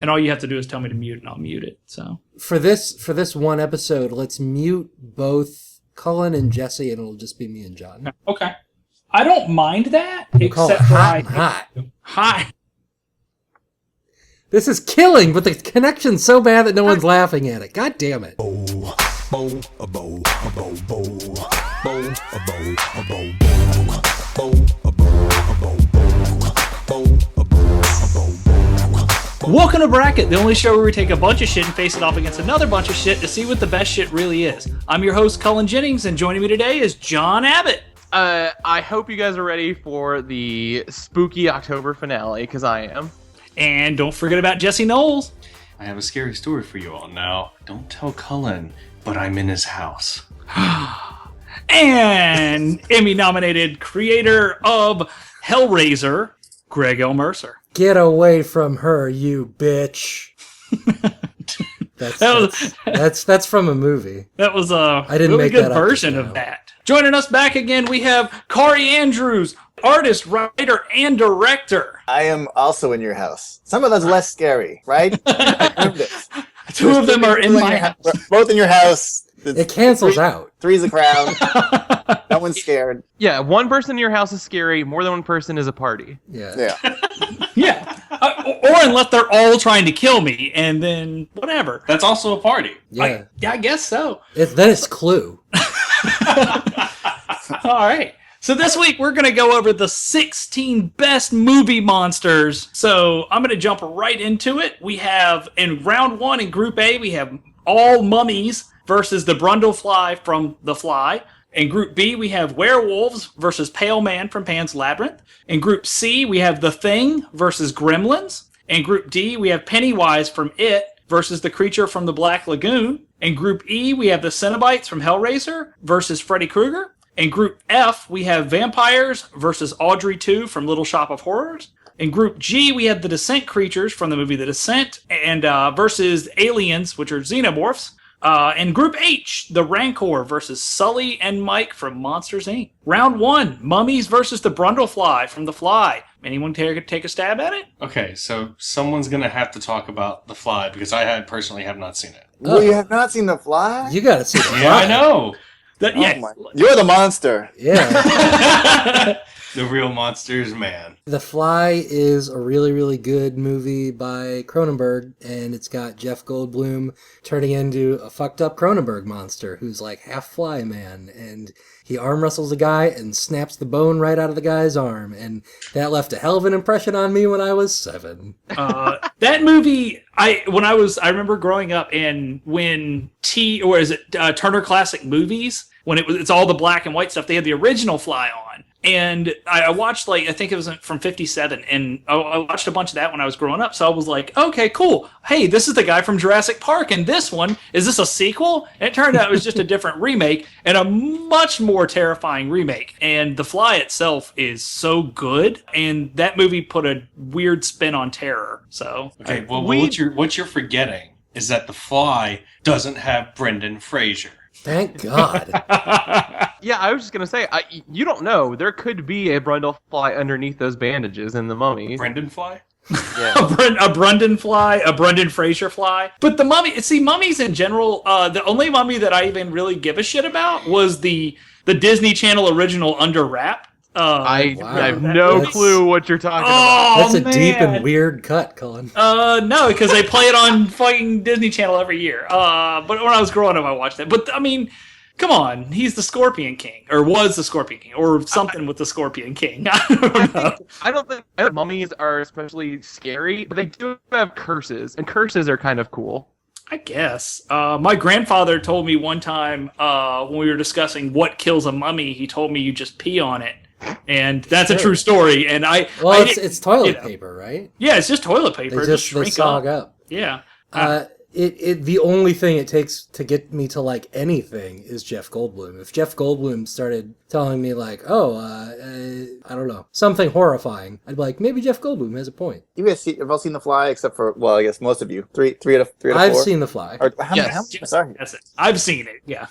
And all you have to do is tell me to mute, and I'll mute it. So for this one episode, let's mute both Cullen and Jesse, and it'll just be me and John. Okay. I don't mind that, We'll call it hot. Hi. This is killing, but the connection's so bad that no one's laughing at it. God damn it. Welcome to Bracket, the only show where we take a bunch of shit and face it off against another bunch of shit to see what the best shit really is. I'm your host, Cullen Jennings, and joining me today is John Abbott. I hope you guys are ready for the spooky October finale, because I am. And don't forget about Jesse Knowles. I have a scary story for you all now. Don't tell Cullen, but I'm in his house. And Emmy-nominated creator of Hellraiser, Greg L. Mercer. Get away from her, you bitch. That's from a movie. That was a didn't really make good that up version just of now. that. Joining us back again, we have Kari Andrews, artist, writer, and director. I am also in your house. Some of that's less scary, right? Two of them are in my house. Both in your house. It cancels out. Three's a crowd. No one's scared. Yeah, one person in your house is scary. More than one person is a party. Yeah. Yeah. Or unless they're all trying to kill me, and then whatever. That's also a party. Yeah. I guess so. Then it's Clue. All right. So this week we're going to go over the 16 best movie monsters. So I'm going to jump right into it. We have in round one in Group A, we have all mummies versus the Brundlefly from The Fly. In Group B, we have werewolves versus Pale Man from Pan's Labyrinth. In Group C, we have The Thing versus Gremlins. In Group D, we have Pennywise from It versus the creature from the Black Lagoon. In Group E, we have the Cenobites from Hellraiser versus Freddy Krueger. In Group F, we have vampires versus Audrey 2 from Little Shop of Horrors. In Group G, we have the Descent creatures from the movie The Descent and versus aliens, which are Xenomorphs. In Group H, the Rancor versus Sully and Mike from Monsters, Inc. Round 1, mummies versus the Brundlefly from The Fly. Anyone take a stab at it? Okay, so someone's going to have to talk about The Fly because I personally have not seen it. Well, you have not seen The Fly? You gotta see The Fly. Yeah, I know. You're the monster. Yeah. The real monsters, man. The Fly is a really, really good movie by Cronenberg, and it's got Jeff Goldblum turning into a fucked up Cronenberg monster who's like half fly man, and he arm wrestles a guy and snaps the bone right out of the guy's arm, and that left a hell of an impression on me when I was 7. That movie, I remember growing up, and when Turner Classic Movies, when it's all the black and white stuff, they had the original Fly on. And I watched, I think it was from 57, and I watched a bunch of that when I was growing up, so I was like, okay, cool. Hey, this is the guy from Jurassic Park, and this one, is this a sequel? And it turned out it was just a different remake, and a much more terrifying remake. And The Fly itself is so good, and that movie put a weird spin on terror, so... Okay, well, what you're forgetting is that The Fly doesn't have Brendan Fraser. Thank God. Yeah, I was just going to say, you don't know. There could be a Brundlefly underneath those bandages in the mummy. Brendan Fly? Yeah. a Brendan fly, a Brendan Fraser fly. But the mummy, mummies in general, the only mummy that I even really give a shit about was the Disney Channel original Under Wrap. I have no clue what you're talking That's about. a deep and weird cut, Colin. No, because they play it on fucking Disney Channel every year. But when I was growing up, I watched that. But, I mean, come on. He's the Scorpion King. Or was the Scorpion King. Or something with the Scorpion King. I don't think mummies are especially scary, but they do have curses. And curses are kind of cool. I guess. My grandfather told me one time when we were discussing what kills a mummy, he told me you just pee on it. And that's a true story. And it's toilet paper, right? Yeah, it's just toilet paper. They sog up. Yeah. the only thing it takes to get me to like anything is Jeff Goldblum. If Jeff Goldblum started telling me like, I don't know, something horrifying, I'd be like, maybe Jeff Goldblum has a point. You guys have all seen The Fly, except for, well, I guess most of you. Three out of four. I've seen The Fly. Or how many? Yes. Sorry. That's it. I've seen it. Yeah.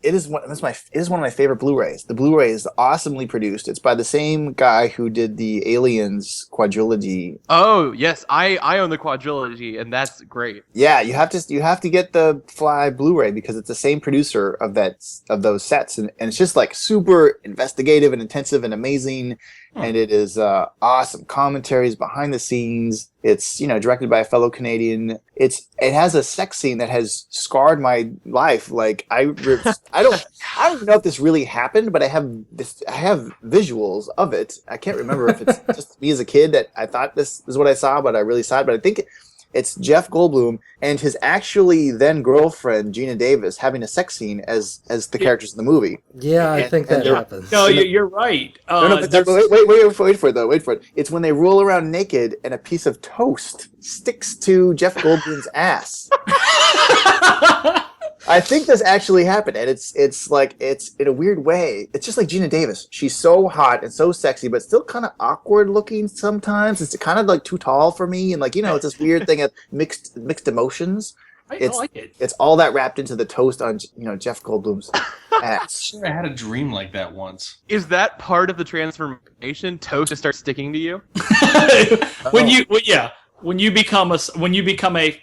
It is one of my favorite Blu-rays. The Blu-ray is awesomely produced. It's by the same guy who did the Aliens quadrilogy. Oh yes, I own the quadrilogy, and that's great. Yeah, you have to get the Fly Blu-ray because it's the same producer of those sets, and it's just like super investigative and intensive and amazing. And it is awesome commentaries behind the scenes. It's directed by a fellow Canadian. It has a sex scene that has scarred my life. Like I don't even know if this really happened, but I have visuals of it. I can't remember if it's just me as a kid that I thought this is what I saw, but I really saw it. But I think it's Jeff Goldblum and his actually then girlfriend Gina Davis having a sex scene as the characters in the movie. Yeah, I think that happens. No, you're right. Wait for it though. Wait for it. It's when they roll around naked and a piece of toast sticks to Jeff Goldblum's ass. I think this actually happened, and it's in a weird way. It's just like Gina Davis. She's so hot and so sexy, but still kind of awkward looking sometimes. It's kind of like too tall for me, and it's this weird thing of mixed emotions. I like it. It's all that wrapped into the toast on Jeff Goldblum's ass. Sure, I had a dream like that once. Is that part of the transformation? Toast to start sticking to you? When you become a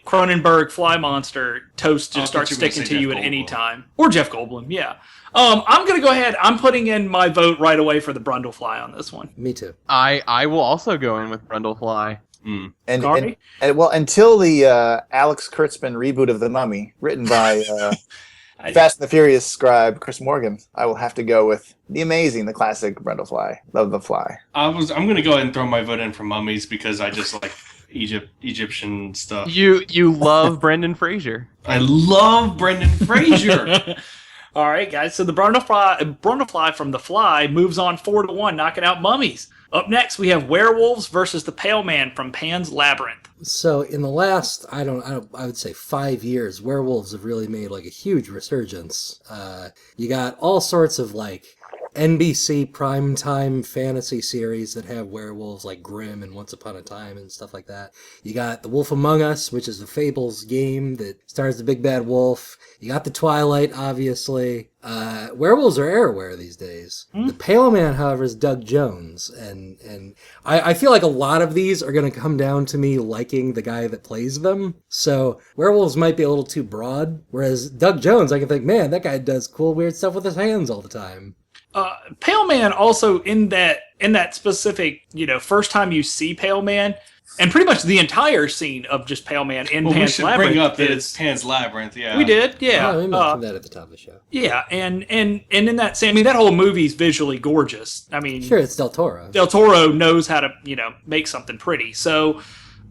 Cronenberg fly monster, toast just starts sticking to you at any time. Or Jeff Goldblum, yeah. I'm gonna go ahead. I'm putting in my vote right away for the Brundlefly on this one. Me too. I will also go in with Brundlefly. And until the Alex Kurtzman reboot of The Mummy, written by Fast and the Furious scribe Chris Morgan, I will have to go with the classic Brundlefly. Love the Fly. I'm going to go ahead and throw my vote in for Mummies because I just like Egyptian stuff. You love Brendan Fraser. I love Brendan Fraser. All right, guys. So the Brundlefly from The Fly moves on 4-1, knocking out Mummies. Up next, we have Werewolves versus the Pale Man from Pan's Labyrinth. So in the last, I would say 5 years, werewolves have really made like a huge resurgence. You got all sorts of like NBC primetime fantasy series that have werewolves like Grimm and Once Upon a Time and stuff like that. You got The Wolf Among Us, which is a Fables game that stars the big bad wolf. You got The Twilight, obviously. Werewolves are everywhere these days. The Pale Man, however, is Doug Jones, and I feel like a lot of these are going to come down to me liking the guy that plays them. So werewolves might be a little too broad, whereas Doug Jones, I can think, man, that guy does cool, weird stuff with his hands all the time. Pale Man also in that specific, first time you see Pale Man, and pretty much the entire scene of just Pale Man in Pan's Labyrinth. We should bring up that it's Pan's Labyrinth, yeah. We did, yeah. We mentioned that at the top of the show. Yeah, and in that same, that whole movie's visually gorgeous. I mean, sure, it's Del Toro. Del Toro knows how to, make something pretty. So,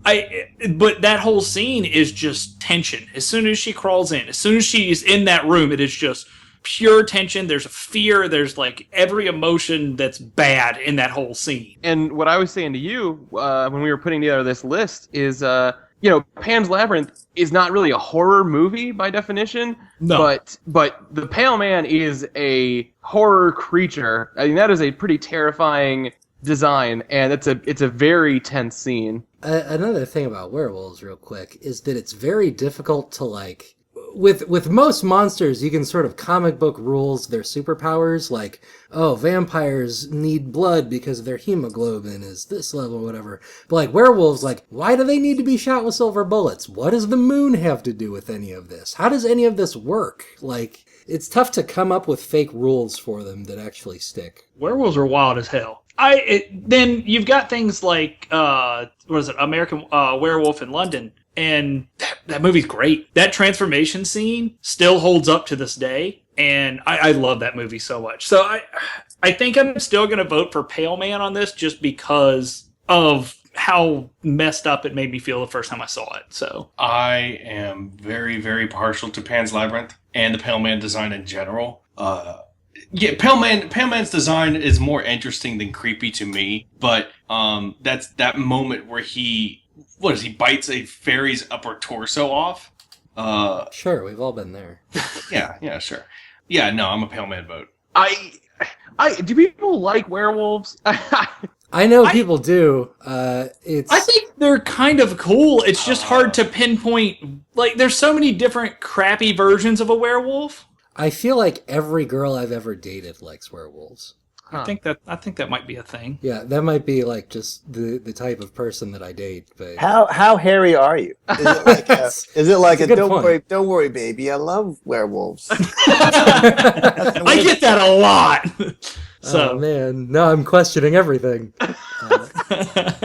but that whole scene is just tension. As soon as she crawls in, as soon as she's in that room, it is just pure tension. There's a fear. There's like every emotion that's bad in that whole scene. And what I was saying to you when we were putting together this list is, Pan's Labyrinth is not really a horror movie by definition. No. But the Pale Man is a horror creature. I mean, that is a pretty terrifying design, and it's a very tense scene. Another thing about werewolves, real quick, is that it's very difficult to like. With most monsters, you can sort of comic book rules their superpowers, like, oh, vampires need blood because their hemoglobin is this level or whatever. But like werewolves, like, why do they need to be shot with silver bullets? What does the moon have to do with any of this? How does any of this work? Like, it's tough to come up with fake rules for them that actually stick. Werewolves are wild as hell. Then you've got things like, American Werewolf in London. And that movie's great. That transformation scene still holds up to this day. And I love that movie so much. So I think I'm still going to vote for Pale Man on this just because of how messed up it made me feel the first time I saw it. So I am very, very partial to Pan's Labyrinth and the Pale Man design in general. Pale Man's design is more interesting than creepy to me. But that's that moment where he bites a fairy's upper torso off. Sure, we've all been there. Yeah, sure. Yeah, no, I'm a Pale Man vote. Do people like werewolves? I know people do. It's. I think they're kind of cool. It's just hard to pinpoint. Like, there's so many different crappy versions of a werewolf. I feel like every girl I've ever dated likes werewolves. I think that might be a thing. Yeah, that might be like just the type of person that I date. But How hairy are you? Is it like a good don't point. worry, baby, I love werewolves. I get that a lot. So oh man, no, I'm questioning everything.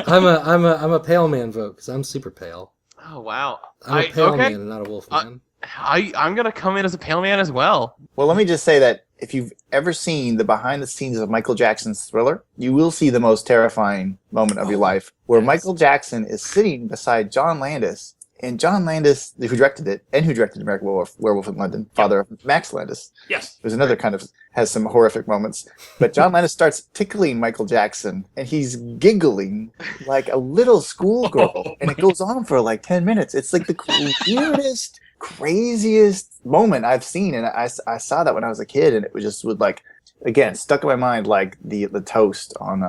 I'm a pale man vote because I'm super pale. Oh wow. I'm a pale man and not a wolf man. I'm gonna come in as a pale man as well. Well, let me just say that if you've ever seen the behind the scenes of Michael Jackson's Thriller, you will see the most terrifying moment of your life, where Michael Jackson is sitting beside John Landis, and John Landis, who directed it, and who directed American Werewolf in London, father of Max Landis. yes, There's another kind of, has some horrific moments. But John Landis starts tickling Michael Jackson, and he's giggling like a little schoolgirl, and it goes on for like 10 minutes. It's like the weirdest, craziest moment I've seen, and I saw that when I was a kid, and it was just would like, again, stuck in my mind like the toast on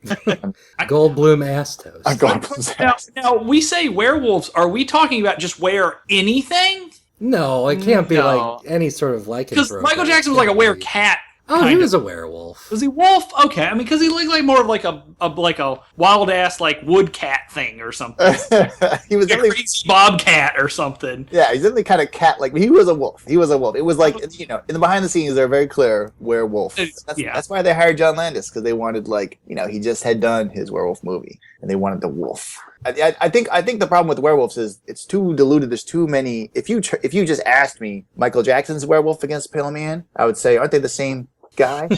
Goldblum ass toast. on Goldblum's ass. now we say werewolves. Are we talking about just wear anything? No, it can't be No. like any sort of lycanthrope. Because Michael Jackson was like a werecat. Oh, he kind was a werewolf. Was he wolf? Okay, I mean, because he looked like more of like a wild ass like wood cat thing or something, He was like a definitely, crazy bobcat or something. yeah, he's definitely kind of cat like. He was a wolf. It was like, you know, in the behind the scenes, they're very clear werewolf. That's why they hired John Landis, because they wanted, like, you know, he just had done his werewolf movie, and they wanted the wolf. I think the problem with werewolves is it's too diluted. There's too many. If you just asked me Michael Jackson's werewolf against Pale Man, I would say, aren't they the same guy?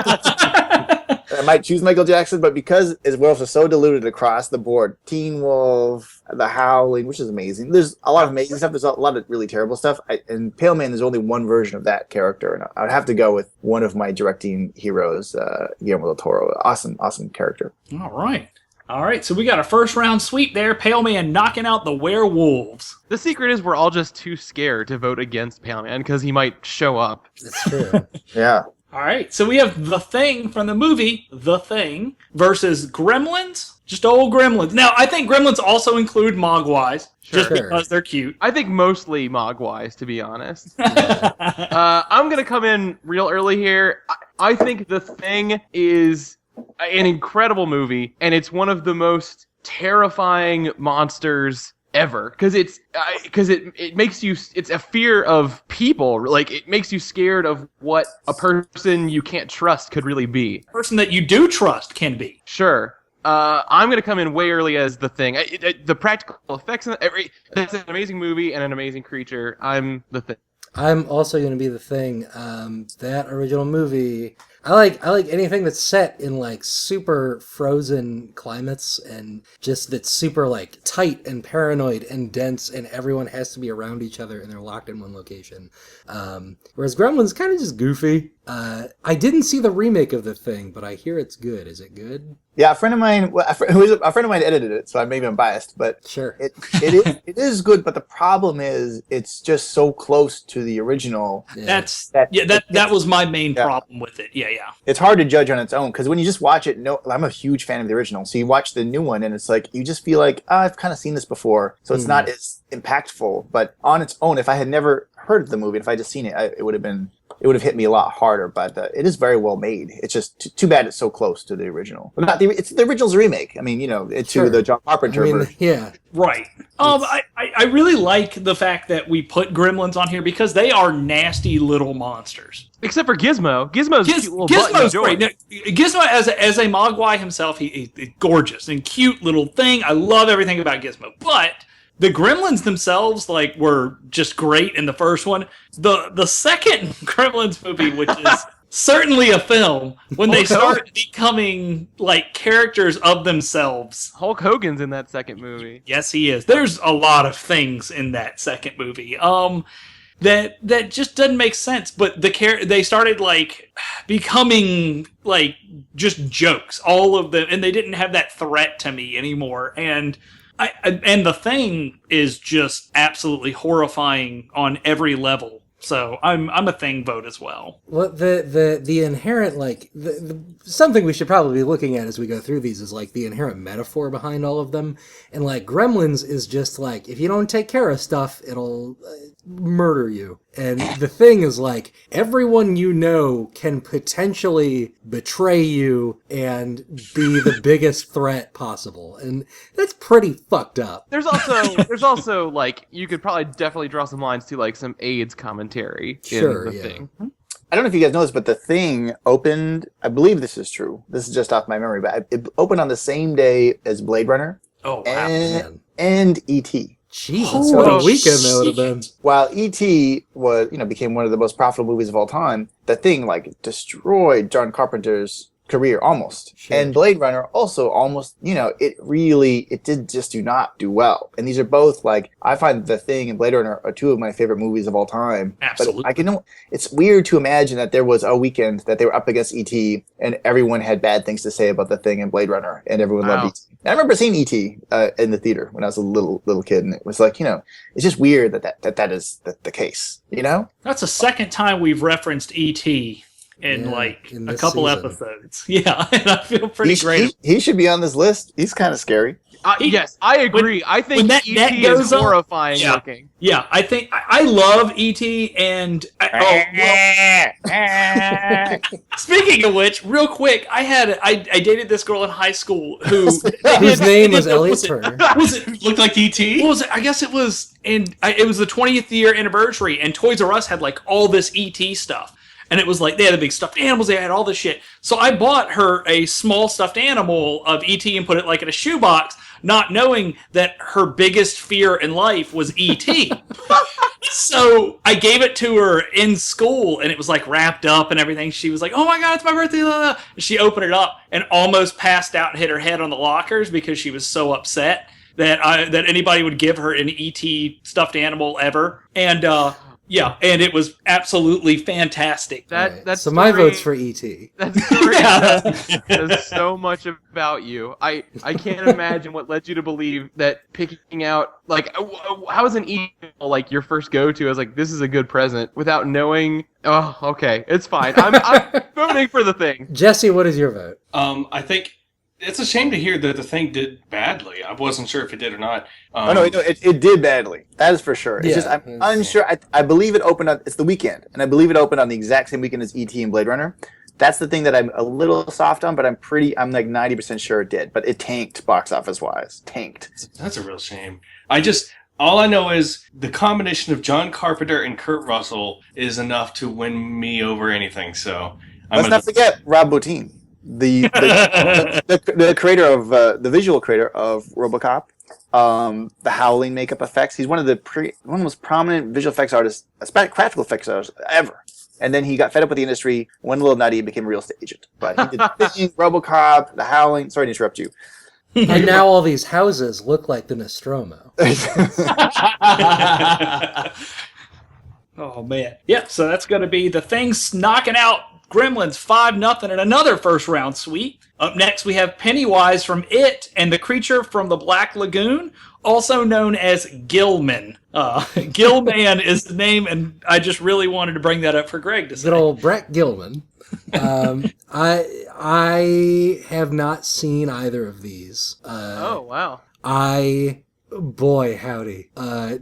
I might choose Michael Jackson, but because his werewolves are so diluted across the board, Teen Wolf, The Howling, which is amazing. There's a lot of amazing stuff. There's a lot of really terrible stuff. And Pale Man, there's only one version of that character, and I would have to go with one of my directing heroes, Guillermo del Toro. Awesome character. All right, so we got a first round sweep there. Pale Man knocking out the werewolves. The secret is we're all just too scared to vote against Pale Man because he might show up. That's true. Yeah. All right, so we have The Thing from the movie The Thing versus Gremlins. Just old Gremlins. Now, I think Gremlins also include Mogwais, just Sure. because they're cute. I think mostly Mogwais, to be honest. I'm going to come in real early here. I think The Thing is an incredible movie, and it's one of the most terrifying monsters ever, because it makes you, it's a fear of people, like it makes you scared of what a person you can't trust could really be. Person that you do trust can be. Sure. I'm going to come in way early as The Thing. The practical effects, it's an amazing movie and an amazing creature. I'm The Thing. I'm also going to be The Thing. That original movie, I like anything that's set in like super frozen climates and just that's super like tight and paranoid and dense, and everyone has to be around each other and they're locked in one location. Whereas Gremlins kind of just goofy. I didn't see the remake of The Thing, but I hear it's good. Is it good? Yeah, a friend of mine edited it, so maybe I'm biased, but Sure. it is good. But the problem is, it's just so close to the original. Yeah. That was my main problem with it. Yeah. It's hard to judge on its own, because when you just watch it, no, I'm a huge fan of the original. So you watch the new one, and it's like you just feel like, I've kind of seen this before. So it's not as impactful. But on its own, if I had never heard of the movie, if I had just seen it, it would have hit me a lot harder. But it is very well made. It's just too bad it's so close to the original. But it's the original's remake. I mean, you know, Sure. to the John Carpenter version. Yeah. Right. I really like the fact that we put Gremlins on here because they are nasty little monsters. Except for Gizmo. Gizmo's a cute little button Gizmo's door. great. Now, Gizmo as a Mogwai himself, he's gorgeous and cute little thing. I love everything about Gizmo. But the Gremlins themselves, like, were just great in the first one. The second Gremlins movie, which is certainly a film, when they start becoming like characters of themselves. Hulk Hogan's in that second movie. Yes, he is. There's a lot of things in that second movie. That just doesn't make sense. But they started like becoming like just jokes, all of them, and they didn't have that threat to me anymore. And And The Thing is just absolutely horrifying on every level. So I'm a Thing vote as well. Well, the inherent, like, something we should probably be looking at as we go through these is, like, the inherent metaphor behind all of them. And, like, Gremlins is just, like, if you don't take care of stuff, it'll murder you. And The Thing is, like, everyone you know can potentially betray you and be the biggest threat possible. And that's pretty fucked up. There's also like, you could probably definitely draw some lines to, like, some AIDS commentary Sure, in The yeah. Thing. I don't know if you guys know this, but The Thing opened, I believe this is true. This is just off my memory, but it opened on the same day as Blade Runner Oh, wow. and E.T. Jesus, what a weekend that would have been. While E.T. was, became one of the most profitable movies of all time, The Thing, like, destroyed John Carpenter's career almost. Sure. And Blade Runner also almost, it did just do not do well. And these are both, like, I find The Thing and Blade Runner are two of my favorite movies of all time. Absolutely. But it's weird to imagine that there was a weekend that they were up against E.T. and everyone had bad things to say about The Thing and Blade Runner and everyone loved E.T. And I remember seeing E.T. In the theater when I was a little kid, and it was like, it's just weird that is the case, That's the second time we've referenced E.T. in in a this couple season. episodes. Yeah, and I feel pretty great. He should be on this list. He's kind of scary. Yes, I agree. I think when that net E.T. goes is up- horrifying Yeah. looking. Yeah, I think I love E.T. and speaking of which, real quick, I dated this girl in high school whose Whose name was Elliot Turner. Was it Looked like E.T.? What was it? I guess it was it was the 20th year anniversary, and Toys R Us had like all this ET stuff. And it was like, they had the big stuffed animals, they had all this shit. So I bought her a small stuffed animal of ET and put it like in a shoebox, not knowing that her biggest fear in life was ET. So I gave it to her in school, and it was like wrapped up and everything. She was like, oh my God, it's my birthday. Blah, blah. And she opened it up and almost passed out and hit her head on the lockers because she was so upset that anybody would give her an ET stuffed animal ever. And, yeah, and it was absolutely fantastic. Right. So my vote's for E.T. That story says so much about you. I can't imagine what led you to believe that picking out, like, how is an E like your first go-to? I was like, this is a good present without knowing. Oh, okay, it's fine. I'm voting for The Thing. Jesse, what is your vote? I think it's a shame to hear that The Thing did badly. I wasn't sure if it did or not. It did badly. That is for sure. It's just, I'm unsure. I believe it opened on, it's the weekend, and I believe it opened on the exact same weekend as E.T. and Blade Runner. That's the thing that I'm a little soft on, but I'm like 90% sure it did. But it tanked box office wise. Tanked. That's a real shame. All I know is the combination of John Carpenter and Kurt Russell is enough to win me over anything. So Let's not forget Rob Bottin, the creator of the visual creator of RoboCop, the Howling makeup effects. He's one of the most prominent visual effects artists, practical effects artists ever. And then he got fed up with the industry, went a little nutty, and became a real estate agent. But he did The Thing, RoboCop, the Howling. Sorry to interrupt you. And now all these houses look like the Nostromo. Oh, man. Yeah, so that's going to be The Thing's knocking out Gremlins 5-0 in another first round sweep. Up next, we have Pennywise from It and the creature from the Black Lagoon, also known as Gilman. Gilman is the name, and I just really wanted to bring that up for Greg to say. Good old Brett Gilman. I have not seen either of these. Oh, wow. Boy, howdy.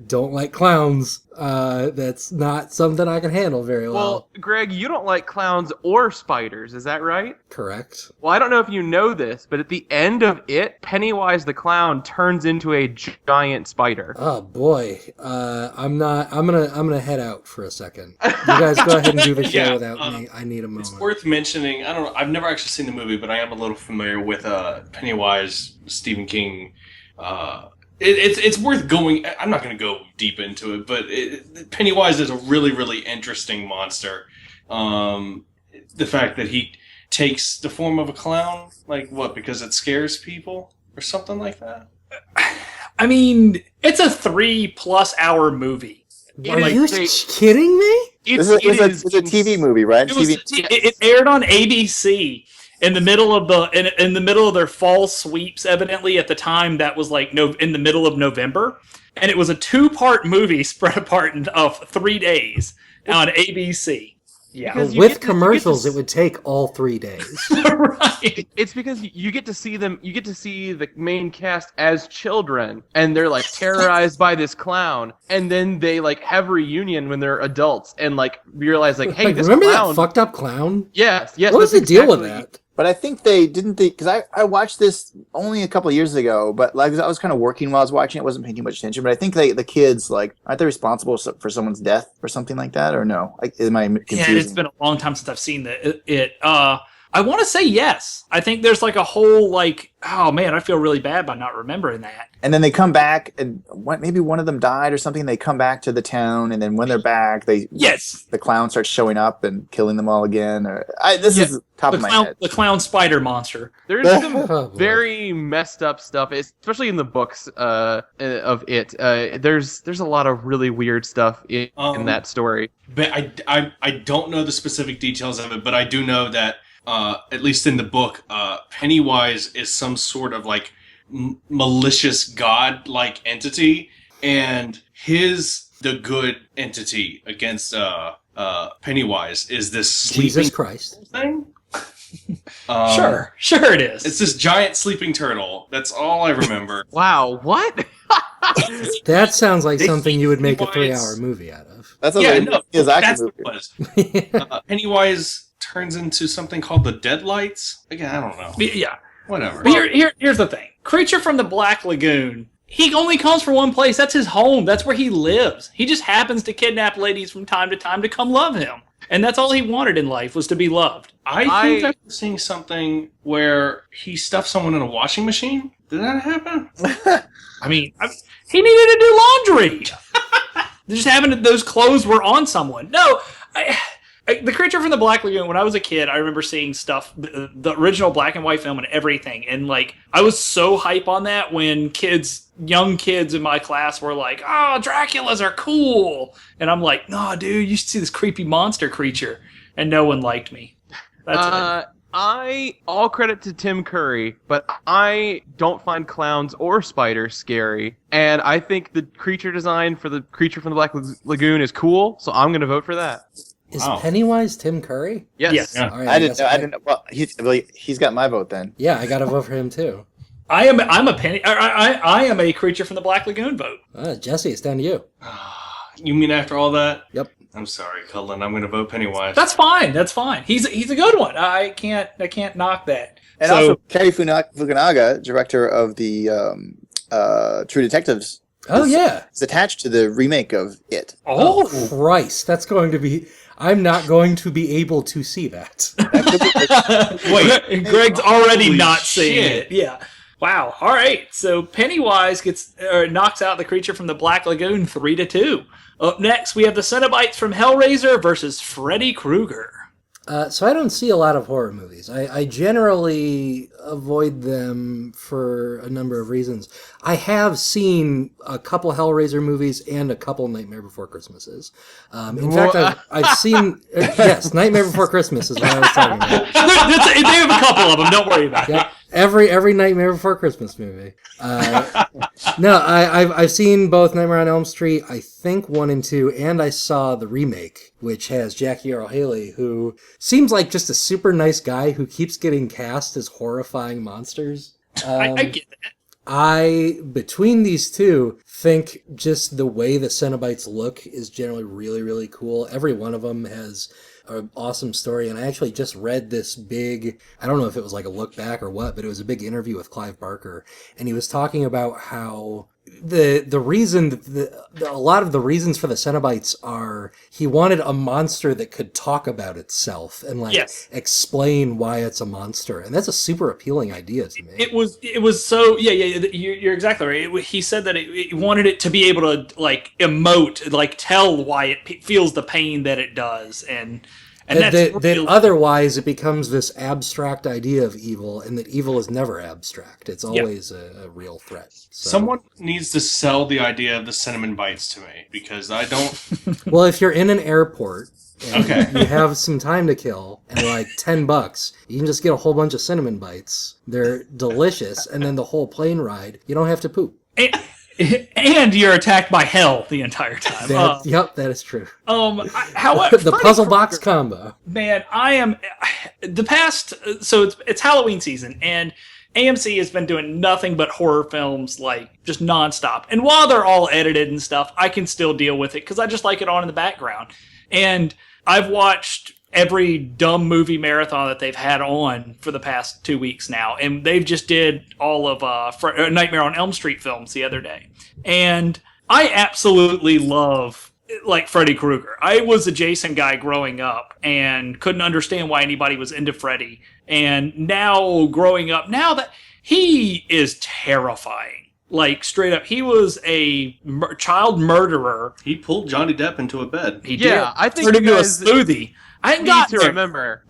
Don't like clowns. That's not something I can handle very well. Well, Greg, you don't like clowns or spiders, is that right? Correct. Well, I don't know if you know this, but at the end of It, Pennywise the clown turns into a giant spider. Oh boy. I'm gonna head out for a second. You guys go ahead and do the show Yeah, without me. I need a moment. It's worth mentioning. I don't know. I've never actually seen the movie, but I am a little familiar with Pennywise, Stephen King. It's worth going. I'm not going to go deep into it, but Pennywise is a really, really interesting monster. The fact that he takes the form of a clown, like what? Because it scares people or something like that. I mean, it's a 3+ hour movie. Are you kidding me? It's a TV movie, right? It aired on ABC. in the middle of in the middle of their fall sweeps. Evidently, at the time, that was like in the middle of November, and it was a 2-part movie spread apart of 3 days on ABC. Yeah, Because with commercials, it would take all 3 days. right. It's because you get to see them. You get to see the main cast as children, and they're like terrorized by this clown, and then they like have a reunion when they're adults, and like realize like, hey, Like, this remember clown. that fucked up clown? Yes. What was the that's deal with exactly- that? But I think because I watched this only a couple of years ago, but like I was kind of working while I was watching it, wasn't paying much attention. But I think the kids, like, aren't they responsible for someone's death or something like that, or no? Like, am I confusing? Yeah, it's been a long time since I've seen it. I want to say yes. I think there's like a whole like, oh man, I feel really bad by not remembering that. And then they come back, and maybe one of them died or something. They come back to the town, and then when they're back, the clown starts showing up and killing them all again. This is top of my head. The clown spider monster. There's Oh, some boy. very messed up stuff, especially in the books of it. There's a lot of really weird stuff in that story. But I don't know the specific details of it, but I do know that at least in the book, Pennywise is some sort of like malicious god-like entity, and the good entity against Pennywise is this sleeping Jesus Christ. thing. Sure it is. It's this giant sleeping turtle. That's all I remember. Wow, what? That sounds like They something you would make a Pennywise- 3-hour movie out of. That's Yeah, a no, his action that's movie. what it was. Pennywise turns into something called the Deadlights. Again, I don't know. Yeah. Whatever. But here's the thing. Creature from the Black Lagoon, he only comes from one place. That's his home. That's where he lives. He just happens to kidnap ladies from time to time to come love him. And that's all he wanted in life, was to be loved. I think I'm seeing something where he stuffed someone in a washing machine. Did that happen? I mean, he needed to do laundry. Just happened those clothes were on someone. No, the Creature from the Black Lagoon, when I was a kid, I remember seeing stuff, the original black and white film and everything. And like, I was so hype on that when young kids in my class were like, oh, Draculas are cool. And I'm like, no, dude, you should see this creepy monster creature. And no one liked me. That's all credit to Tim Curry, but I don't find clowns or spiders scary. And I think the creature design for the Creature from the Black Lagoon is cool, so I'm going to vote for that. Is Wow. Pennywise Tim Curry? Yes. Yeah. All right, I didn't guess know. Well, he's got my vote then. Yeah, I got to vote for him too. I'm a Creature from the Black Lagoon vote. Jesse, it's down to you. You mean after all that? Yep. I'm sorry, Cullen. I'm going to vote Pennywise. That's fine. He's a good one. I can't knock that. And So- also, Cary Fukunaga, director of the True Detectives, Oh, yeah. is attached to the remake of It. Oh, Christ, that's going to be... I'm not going to be able to see that. wait. Greg's already Holy not seeing shit. it. Yeah. Wow. All right. So Pennywise knocks out the Creature from the Black Lagoon 3-2. Up next, we have the Cenobites from Hellraiser versus Freddy Krueger. So I don't see a lot of horror movies. I generally avoid them for a number of reasons. I have seen a couple Hellraiser movies and a couple Nightmare Before Christmases. In fact, I've seen... yes, Nightmare Before Christmas is what I was talking about. They have a couple of them. Don't worry about it. Yep. Every Nightmare Before Christmas movie. No, I've seen both Nightmare on Elm Street, I think 1 and 2, and I saw the remake, which has Jackie Earle Haley, who seems like just a super nice guy who keeps getting cast as horrifying monsters. I get that. Between these two, think just the way the Cenobites look is generally really, really cool. Every one of them has an awesome story, and I actually just read this big, I don't know if it was like a look back or what, but it was a big interview with Clive Barker, and he was talking about how the reason that a lot of the reasons for the Cenobites are he wanted a monster that could talk about itself and like Yes. explain why it's a monster, and that's a super appealing idea to me. It was so you're exactly right. He said that he wanted it to be able to like emote, like tell why it feels the pain that it does, and that's that really- otherwise it becomes this abstract idea of evil, and that evil is never abstract. It's always a real threat. So. Someone needs to sell the idea of the cinnamon bites to me, because I don't... Well, if you're in an airport And Okay. you have some time to kill, and like $10, you can just get a whole bunch of cinnamon bites. They're delicious, and then the whole plane ride, you don't have to poop. And you're attacked by hell the entire time. Yep, that is true. However, The Freddy puzzle Krueger- box combo. Man, I am the past. So it's Halloween season, and AMC has been doing nothing but horror films, like just nonstop. And while they're all edited and stuff, I can still deal with it because I just like it on in the background. And I've watched every dumb movie marathon that they've had on for the past 2 weeks now, and they've just did all of Nightmare on Elm Street films the other day, and I absolutely love like Freddy Krueger. I was a Jason guy growing up and couldn't understand why anybody was into Freddy, and now growing up, now that he is terrifying. Like, straight up, he was a child murderer. He pulled Johnny Depp into a bed. He Yeah, did. I think Turned you into a guys smoothie. I hadn't need gotten to there. remember.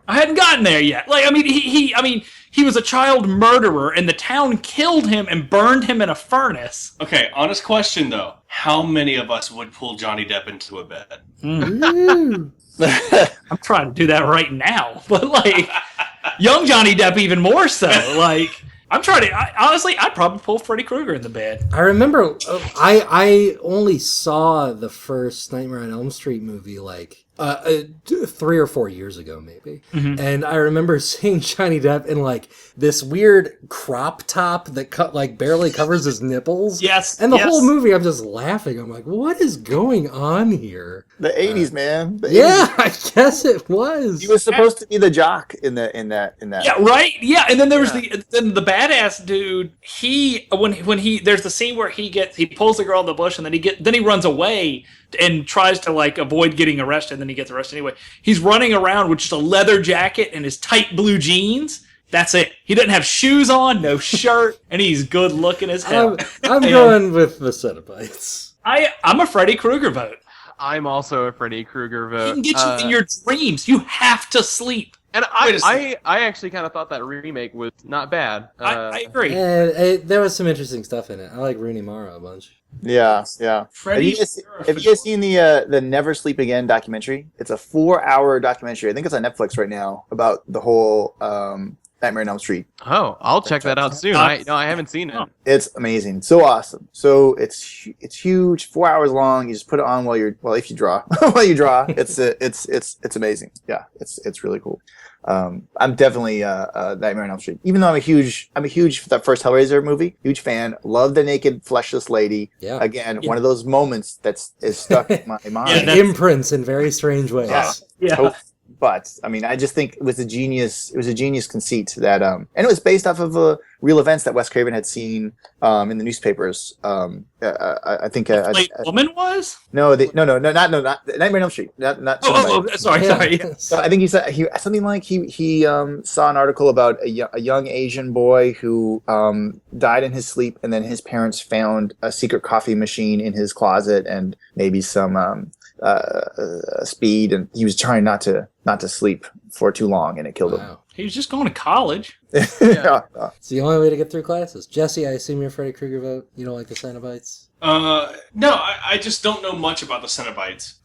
I hadn't gotten there yet. Like, I mean, he was a child murderer, and the town killed him and burned him in a furnace. Okay, honest question though. How many of us would pull Johnny Depp into a bed? Ooh. I'm trying to do that right now, but like, young Johnny Depp even more so. Like, I'm trying to. Honestly, I'd probably pull Freddy Krueger in the bed. I remember I only saw the first Nightmare on Elm Street movie like 3 or 4 years ago, maybe. Mm-hmm. And I remember seeing Johnny Depp in like this weird crop top that like barely covers his nipples. Yes, And the yes. whole movie, I'm just laughing. I'm like, what is going on here? The 80s, man. The 80s. Yeah, I guess it was. He was supposed to be the jock in that. Yeah, right. Yeah, and then there was the badass dude. He when he there's the scene where he pulls the girl in the bush, and then he runs away and tries to like avoid getting arrested, and then he gets arrested anyway. He's running around with just a leather jacket and his tight blue jeans. That's it. He doesn't have shoes on, no shirt, and he's good looking as hell. I'm going with the Cenobites. I'm a Freddy Krueger vote. I'm also a Freddy Krueger He vote. can get you in your dreams. You have to sleep. And Wait a second. I actually kind of thought that remake was not bad. I agree. And there was some interesting stuff in it. I like Rooney Mara a bunch. Yeah. Freddy. Have you guys seen the Never Sleep Again documentary? It's a 4-hour documentary. I think it's on Netflix right now about the whole Nightmare on Elm Street. Oh, I'll check that out soon. I haven't seen it. It's amazing, so awesome. So it's huge, 4 hours long. You just put it on if you draw, while you draw. It's amazing. Yeah, it's really cool. I'm definitely Nightmare on Elm Street. Even though I'm a huge that first Hellraiser movie, huge fan. Love the naked fleshless lady. Yeah. Again, one of those moments is stuck in my mind. Yeah, Imprints in very strange ways. Yeah. But I mean, I just think it was a genius conceit that, and it was based off of real events that Wes Craven had seen in the newspapers. I think Late woman was? not Nightmare on Elm Street, not. Sorry. So I think he said something like he saw an article about a young Asian boy who died in his sleep, and then his parents found a secret coffee machine in his closet and maybe some speed, and he was trying not to sleep for too long, and it killed him. Wow. He was just going to college. Yeah. It's the only way to get through classes. Jesse, I assume you're a Freddy Krueger vote. You don't like the Cenobites? No, I just don't know much about the Cenobites.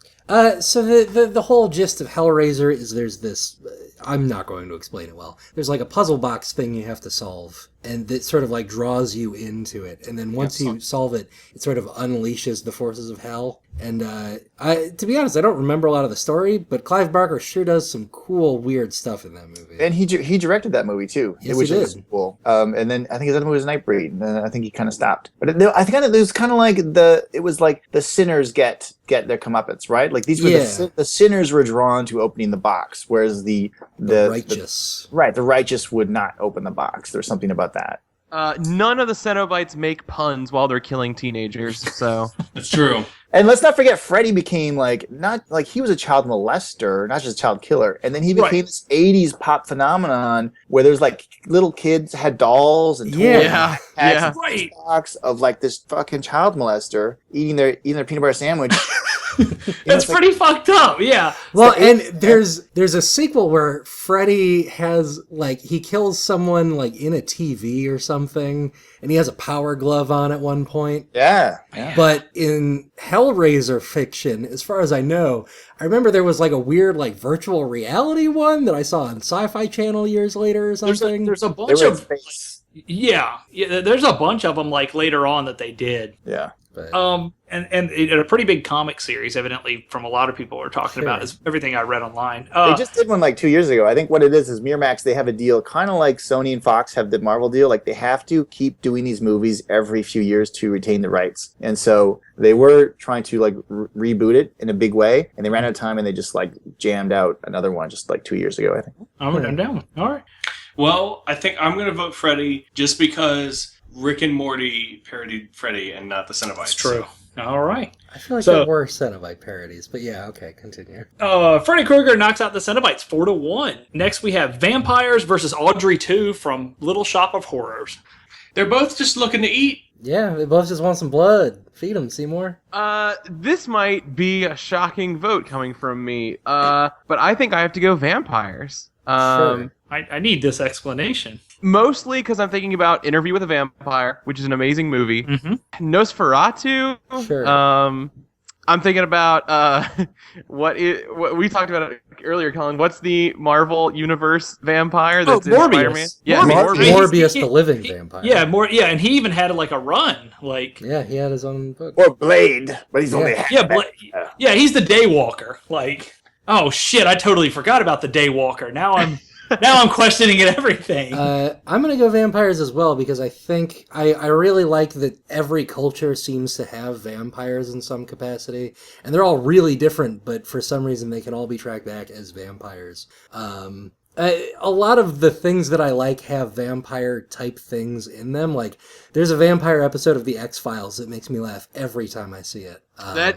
So the whole gist of Hellraiser is there's this. I'm not going to explain it well. There's like a puzzle box thing you have to solve, and that sort of like draws you into it. And then once you solve it, it sort of unleashes the forces of hell. And to be honest, I don't remember a lot of the story, but Clive Barker sure does some cool, weird stuff in that movie. And he directed that movie too, Yes, which he is did. cool. And then I think his other movie was Nightbreed, and then I think he kind of stopped. But I think it was kind of like the sinners get their comeuppance, right? Like these were the sinners were drawn to opening the box, whereas the righteous. the righteous would not open the box. There's something about that. None of the Cenobites make puns while they're killing teenagers, so... That's true. And let's not forget, Freddy became he was a child molester, not just a child killer. And then he became this 80s pop phenomenon where there's like little kids had dolls and toys Yeah, and yeah. box of like this fucking child molester eating their peanut butter sandwich It's pretty fucked up, yeah. Well, and there's a sequel where Freddy has, like, he kills someone, like, in a TV or something, and he has a power glove on at one point. Yeah. But in Hellraiser fiction, as far as I know, I remember there was, like, a weird, like, virtual reality one that I saw on Sci-Fi Channel years later or something. There's a They bunch were in of... space. Yeah, there's a bunch of them, like, later on that they did. Yeah. But, And a pretty big comic series, evidently, from a lot of people are talking about, is everything I read online. They just did one like 2 years ago. I think what it is Miramax, they have a deal kind of like Sony and Fox have the Marvel deal. Like they have to keep doing these movies every few years to retain the rights. And so they were trying to like reboot it in a big way. And they ran out of time and they just like jammed out another one just like 2 years ago, I think. I'm down. All right. Well, I think I'm going to vote Freddy just because Rick and Morty parodied Freddy and not the Cenobites. That's true. All right. I feel like there were Cenobite parodies, but yeah, okay, continue. Freddy Krueger knocks out the Cenobites 4-1. Next, we have Vampires versus Audrey 2 from Little Shop of Horrors. They're both just looking to eat. Yeah, they both just want some blood. Feed them, Seymour. This might be a shocking vote coming from me, but I think I have to go vampires. Sure. I need this explanation. Mostly because I'm thinking about Interview with a Vampire, which is an amazing movie. Mm-hmm. Nosferatu. Sure. I'm thinking about what we talked about it earlier, Colin. What's the Marvel Universe vampire that's in Morbius. Spider-Man? Yeah, Morbius, the living vampire. Yeah, and he even had like a run. Like, yeah, he had his own book. Or Blade, but he's only half. Yeah, he's the Daywalker. Like, oh shit, I totally forgot about the Daywalker. Now I'm questioning everything. I'm going to go vampires as well because I think I really like that every culture seems to have vampires in some capacity. And they're all really different, but for some reason they can all be tracked back as vampires. A lot of the things that I like have vampire type things in them. Like there's a vampire episode of The X-Files that makes me laugh every time I see it. I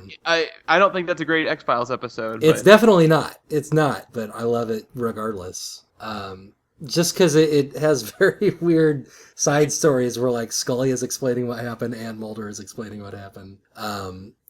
don't think that's a great X-Files episode. It's definitely not. It's not, but I love it regardless. Just because it has very weird side stories where like Scully is explaining what happened and Mulder is explaining what happened.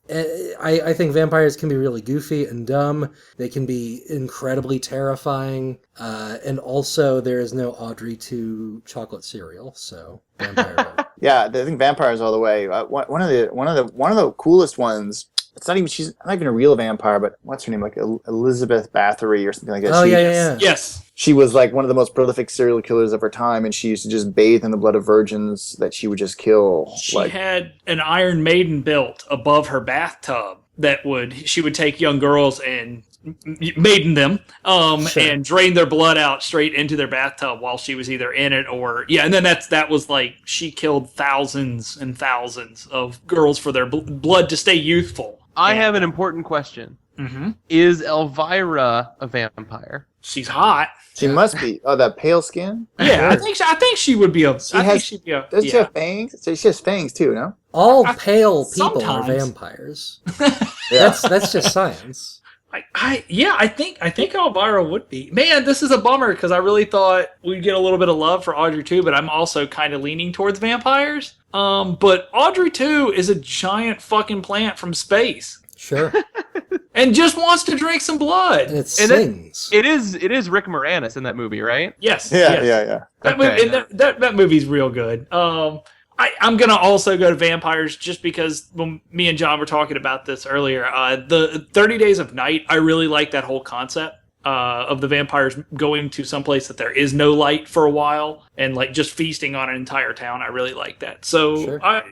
I think vampires can be really goofy and dumb. They can be incredibly terrifying. And also there is no Audrey 2 chocolate cereal, so vampire vote. Yeah, I think vampires all the way. One of the coolest ones. It's not even she's not even a real vampire, but what's her name? Like Elizabeth Bathory or something like that. Oh, yeah. Yes. She was like one of the most prolific serial killers of her time, and she used to just bathe in the blood of virgins that she would just kill. She had an Iron Maiden built above her bathtub she would take young girls and maiden them and drain their blood out straight into their bathtub while she was either in it or and then that was like she killed thousands and thousands of girls for their blood to stay youthful. I have an important question. Mm-hmm. Is Elvira a vampire? She's hot. She must be. Oh, that pale skin. Yeah, sure. I think she would be a. Does she have fangs? So she has fangs too, no? All pale people sometimes. Are vampires. Yeah. That's just science. I think Elvira would be. Man, this is a bummer because I really thought we'd get a little bit of love for Audrey 2, but I'm also kind of leaning towards vampires. But Audrey 2 is a giant fucking plant from space. Sure. And just wants to drink some blood. And it sings. It is Rick Moranis in that movie, right? Yes. Yeah. That movie's real good. I'm going to also go to vampires just because when me and John were talking about this earlier, the 30 Days of Night, I really like that whole concept of the vampires going to someplace that there is no light for a while and like just feasting on an entire town. I really like that. So, sure.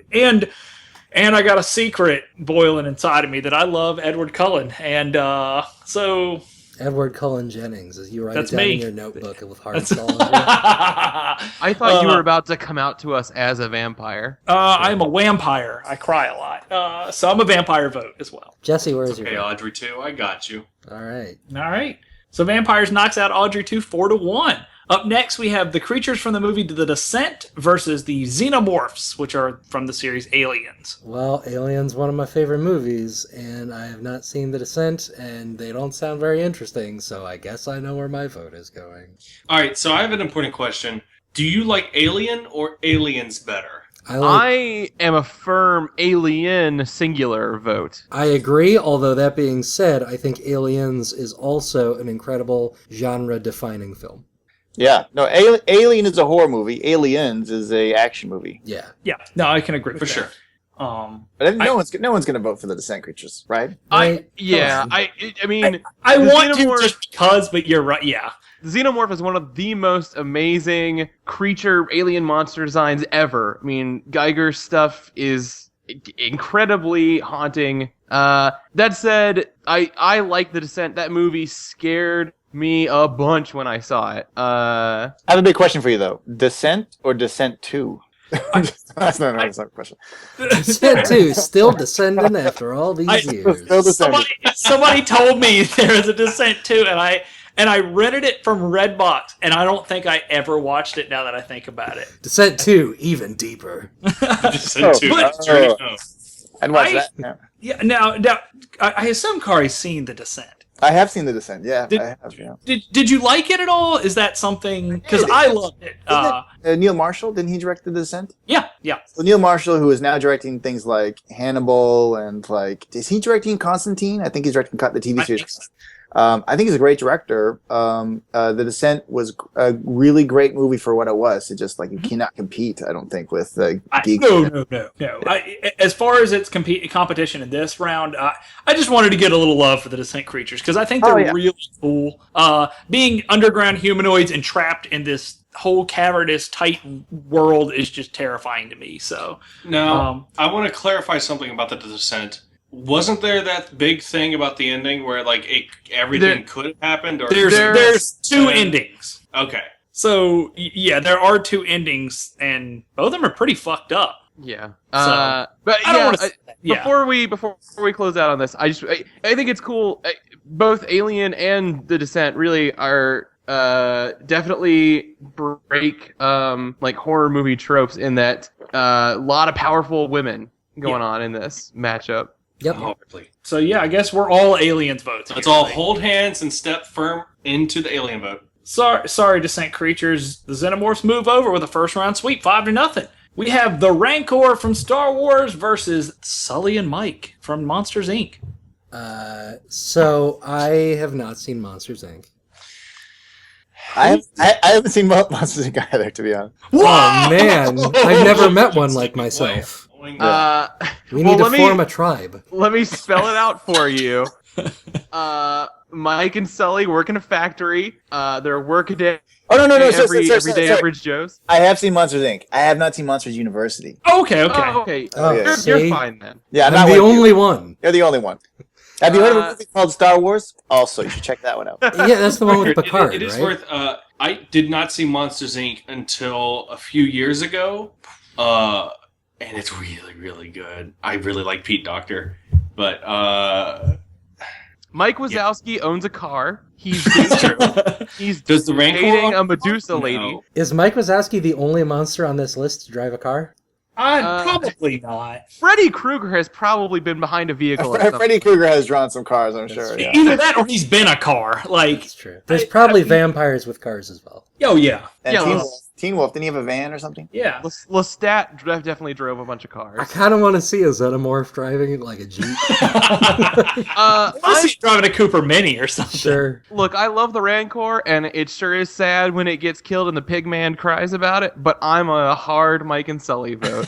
And I got a secret boiling inside of me that I love Edward Cullen. And so... Edward Cullen Jennings, as you write That's it down me. in your notebook with hard skull. I thought you were about to come out to us as a vampire. I'm a vampire. I cry a lot. So I'm a vampire vote as well. Jesse, where's your Okay, vote? Audrey 2, I got you. All right. All right. So Vampires knocks out Audrey 2 4-1. Up next, we have the creatures from the movie The Descent versus the Xenomorphs, which are from the series Aliens. Well, Alien's one of my favorite movies, and I have not seen The Descent, and they don't sound very interesting, so I guess I know where my vote is going. All right, so I have an important question. Do you like Alien or Aliens better? I am a firm Alien singular vote. I agree, although that being said, I think Aliens is also an incredible genre-defining film. Yeah, no, Alien is a horror movie. Aliens is a action movie. Yeah. Yeah, no, I can agree For with sure. that. But no one's going to vote for the Descent Creatures, right? Right. I mean, I the want Xenomorph- to just because, but you're right. Yeah, The Xenomorph is one of the most amazing creature alien monster designs ever. I mean, Geiger's stuff is incredibly haunting. That said, I like The Descent. That movie scared me a bunch when I saw it. I have a big question for you, though. Descent or Descent 2? That's not a question. Descent 2, still descending after all these years. Still Descending. somebody told me there was a Descent 2, and I rented it from Redbox, and I don't think I ever watched it. Now that I think about it, Descent 2, even deeper. Descent 2. but- Journey Home. I'd watch that. Yeah. yeah. Now, I assume Kari's seen The Descent. I have seen The Descent. Yeah, Did- I have. Yeah. Did you like it at all? Is that something? Because I loved it. Neil Marshall, didn't he direct The Descent? Yeah. So Neil Marshall, who is now directing things like Hannibal and is he directing Constantine? I think he's directing the TV I series. think so. I think he's a great director. The Descent was a really great movie for what it was. It just you cannot compete, I don't think, with geeks. No. As far as its competition in this round, I just wanted to get a little love for the Descent creatures because I think they're really cool. Being underground humanoids and trapped in this whole cavernous, tight world is just terrifying to me. So Now, I want to clarify something about the Descent. Wasn't there that big thing about the ending where everything could have happened? Or there's two endings. Okay. So yeah, there are two endings, and both of them are pretty fucked up. Yeah. So, but I don't yeah, want to. Yeah. before we close out on this, I think it's cool. Both Alien and The Descent really are definitely break horror movie tropes in that a lot of powerful women going on in this matchup. Yep. Hopefully. So yeah, I guess we're all Aliens votes. Let's here, all right? hold hands and step firm into the alien vote. Sorry, Descent creatures. The Xenomorphs move over with a first round sweep, 5-0. We have the Rancor from Star Wars versus Sully and Mike from Monsters Inc. So I have not seen Monsters Inc. I haven't seen Monsters Inc. either, to be honest. Oh man, I've never met one like myself. We need to form a tribe. Let me spell it out for you. Mike and Sully work in a factory. They're workaday. Oh no! Everyday Sorry. average Joes. I have seen Monsters Inc. I have not seen Monsters University. Okay. Oh, okay. Oh, yeah. You're see? fine then. Yeah, I'm not the with you. only one. You're the only one. Have you heard of a movie called Star Wars? Also, you should check that one out. Yeah, that's the one with Picard, It is right? worth. I did not see Monsters Inc. until a few years ago, and it's really, really good. I really like Pete Docter, but Mike Wazowski owns a car. He's he's does the Rancor dating a own- Medusa No. lady. Is Mike Wazowski the only monster on this list to drive a car? Probably not. Freddy Krueger has probably been behind a vehicle. At some Freddy Krueger has drawn some cars, I'm sure. Yeah. Either that or he's been a car. That's true. There's probably vampires with cars as well. Oh yeah. And Yeah, Teen Wolf, didn't he have a van or something? Yeah. Lestat definitely drove a bunch of I cars. kind of want to see a Xenomorph driving it like a Jeep. Unless he's driving a Cooper Mini or something. Sure. Look, I love the Rancor, and it sure is sad when it gets killed and the Pigman cries about it, but I'm a hard Mike and Sully vote.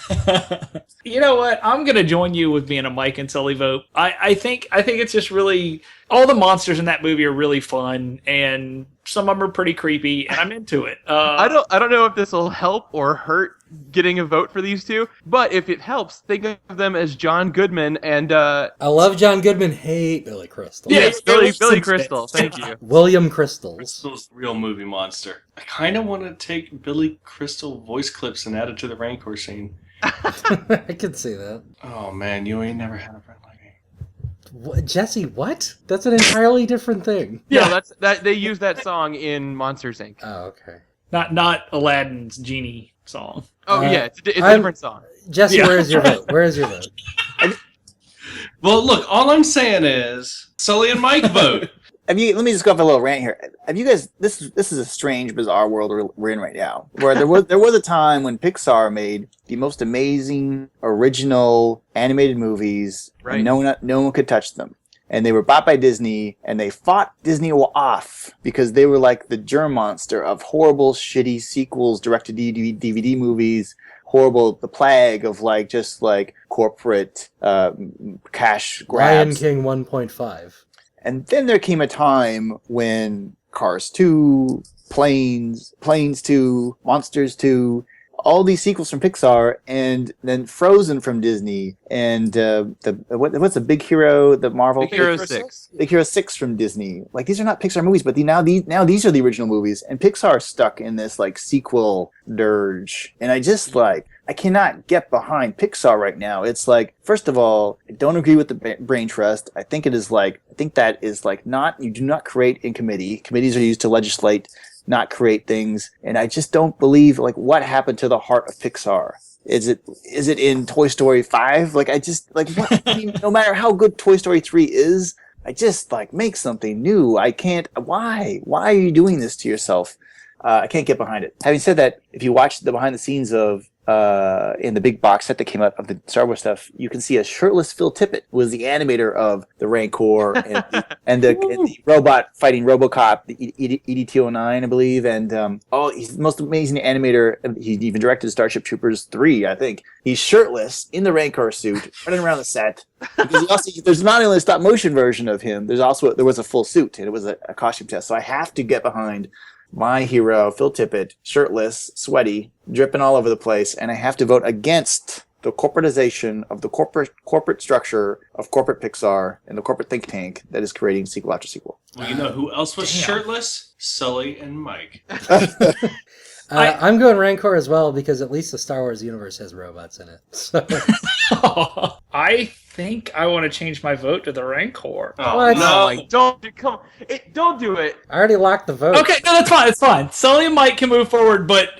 You know what? I'm gonna join you with being a Mike and Sully vote. I think it's just really all the monsters in that movie are really fun, and some of them are pretty creepy, and I'm into it. I don't know if this will help or hurt getting a vote for these two, but if it helps, think of them as John Goodman and I love John Goodman. Hate Billy Crystal. Yeah. Billy Crystal. Thank you. William Crystals. Crystal's the real movie monster. I kind of want to take Billy Crystal voice clips and add it to the Rancor scene. I could see that. Oh man, you ain't never had a friend like me. What, Jesse, what? That's an entirely different thing. Yeah, that they use that song in Monsters Inc. Oh, okay. Not Aladdin's genie song. Oh yeah, it's a I'm- different song. Jesse, Yeah. where is your vote? Where is your vote? Well, look, all I'm saying is Sully and Mike vote. Let me just go off a little rant here. Have you guys? This is a strange, bizarre world we're in right now, where there was a time when Pixar made the most amazing original animated movies, Right. and no one could touch them. And they were bought by Disney, and they fought Disney off because they were like the germ monster of horrible, shitty sequels, direct-to-DVD movies, the plague of just corporate cash grabs. Lion King 1.5. And then there came a time when Cars 2, Planes 2, Monsters 2, all these sequels from Pixar, and then Frozen from Disney, and what's the Big Hero, the Marvel? Big Hero 6. Big Hero 6 from Disney. These are not Pixar movies, but now these are the original movies, and Pixar stuck in this sequel dirge, and I cannot get behind Pixar right now. It's first of all, I don't agree with the brain trust. I think it is that is not, you do not create in committee. Committees are used to legislate, not create things. And I just don't believe what happened to the heart of Pixar. Is it in Toy Story 5? What? I mean, no matter how good Toy Story 3 is, I just make something new. I can't. Why are you doing this to yourself? I can't get behind it. Having said that, if you watch the behind the scenes of in the big box set that came out of the Star Wars stuff, you can see a shirtless Phil Tippett was the animator of the Rancor and the robot fighting RoboCop, the EDT-09, I believe, and he's the most amazing animator. He even directed Starship Troopers 3, I think. He's shirtless in the Rancor suit, running around the set. Because there's not only a stop motion version of him, there was a full suit, and it was a costume test. So I have to get behind my hero, Phil Tippett, shirtless, sweaty, dripping all over the place, and I have to vote against the corporatization of the corporate structure of corporate Pixar and the corporate think tank that is creating sequel after sequel. Well, you know who else was shirtless? Sully and Mike. I'm going Rancor as well because at least the Star Wars universe has robots in it. So. I think I want to change my vote to the Rancor. Oh, What? no. Don't do it. I already locked the vote. Okay, no, that's fine. It's fine. Sully and Mike can move forward, but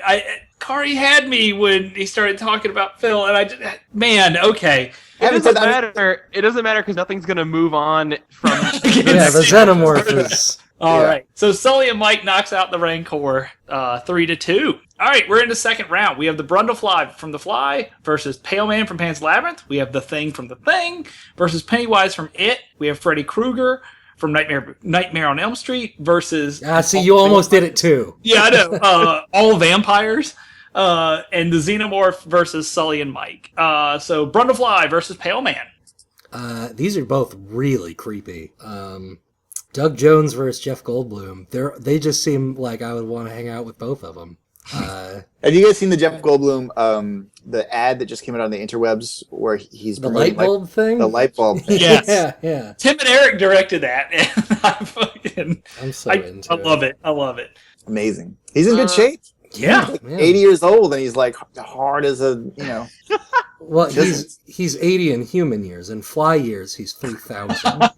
Kari had me when he started talking about Phil, and okay. It doesn't matter. It doesn't matter because nothing's gonna move on from. Yeah, the Xenomorph is... All right. So Sully and Mike knocks out the Rancor 3-2. All right, we're in the second round. We have the Brundlefly from The Fly versus Pale Man from Pan's Labyrinth. We have the Thing from The Thing versus Pennywise from It. We have Freddy Krueger from Nightmare on Elm Street versus... see, you almost did it too. Yeah, I know. All vampires. And the Xenomorph versus Sully and Mike. So Brundlefly versus Pale Man. These are both really creepy. Doug Jones versus Jeff Goldblum. They just seem like I would want to hang out with both of them. Have you guys seen the Jeff Goldblum, the ad that just came out on the interwebs where he's the light bulb thing? The light bulb thing. Yes. Yeah. Tim and Eric directed that. And I'm so into I love it. I love it. Amazing. He's in good shape. Yeah. He's 80 years old and he's hard as a, Well, he's 80 in human years. In fly years, he's 3,000.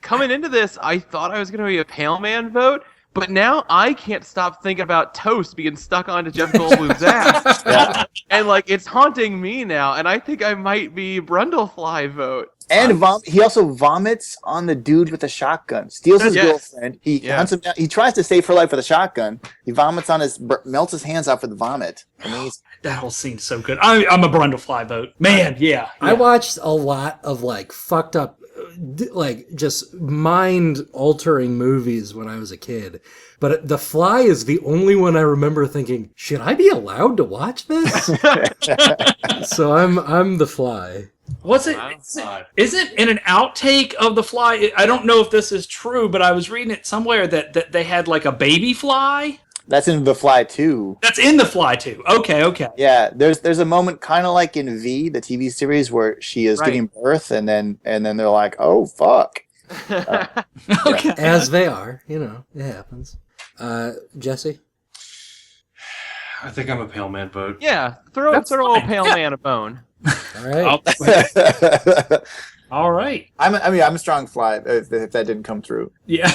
Coming into this, I thought I was going to be a Pale Man vote, but now I can't stop thinking about toast being stuck onto Jeff Goldblum's ass. Yeah. And it's haunting me now, and I think I might be Brundlefly vote. And he also vomits on the dude with the shotgun. Steals his girlfriend. He hunts him down. He tries to save her life with a shotgun. He vomits on melts his hands off with the vomit. Amazing. That whole scene's so good. I'm a Brundlefly vote. Man, yeah. I watched a lot of fucked up, just mind-altering movies when I was a kid. But The Fly is the only one I remember thinking, should I be allowed to watch this? So I'm The Fly. Was it? Is it in an outtake of The Fly? I don't know if this is true, but I was reading it somewhere that they had a baby fly. That's in The Fly 2. That's in The Fly 2. Okay. Yeah, there's a moment kind of like in V, the TV series, where she is giving birth, and then they're like, oh fuck. Okay. As they are, it happens. Jesse? I think I'm a Pale Man vote. Yeah, throw old Pale Man a bone. All right. All right. I'm a strong Fly if that didn't come through. Yeah.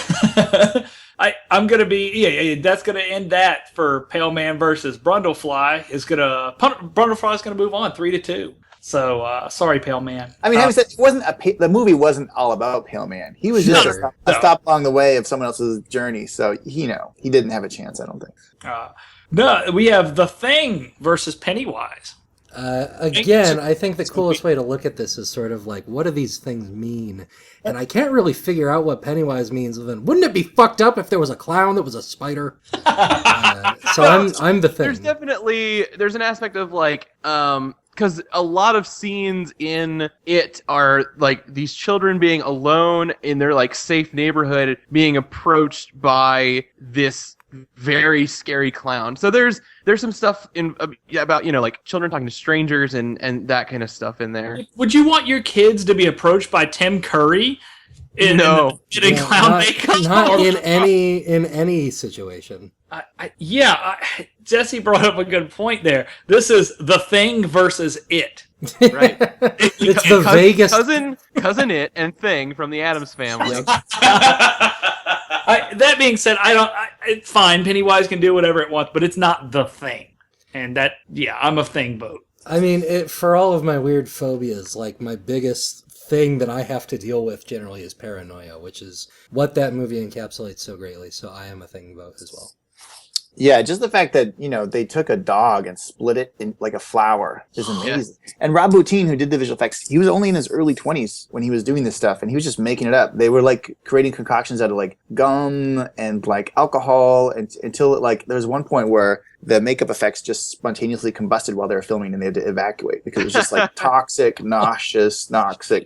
I'm gonna be that's gonna end that for Pale Man versus Brundlefly. Brundlefly's gonna move on 3-2. So sorry, Pale Man. I mean, having said, it wasn't the movie wasn't all about Pale Man. He was just a stop along the way of someone else's journey. So he didn't have a chance. I don't think. No, we have The Thing versus Pennywise. Again, I think the coolest way to look at this is sort of like, what do these things mean? And I can't really figure out what Pennywise means. Then wouldn't it be fucked up if there was a clown that was a spider? So I'm The Thing. There's an aspect of like, because a lot of scenes in it are like these children being alone in their like safe neighborhood, being approached by this very scary clown. So there's some stuff in about like children talking to strangers and that kind of stuff in there. Would you want your kids to be approached by Tim Curry in clown makeup? Not in any situation. Jesse brought up a good point there. This is The Thing versus It. Right. It's the Vegas cousin It and Thing from the Addams Family. That being said, it's fine. Pennywise can do whatever it wants, but it's not The Thing. And I'm a Thing vote. I mean, for all of my weird phobias, like my biggest thing that I have to deal with generally is paranoia, which is what that movie encapsulates so greatly. So I am a Thing vote as well. Yeah, just the fact that, they took a dog and split it in like a flower is amazing. Yeah. And Rob Bottin, who did the visual effects, he was only in his early 20s when he was doing this stuff, and he was just making it up. They were like creating concoctions out of like gum and like alcohol until like there was one point where the makeup effects just spontaneously combusted while they were filming and they had to evacuate because it was just like toxic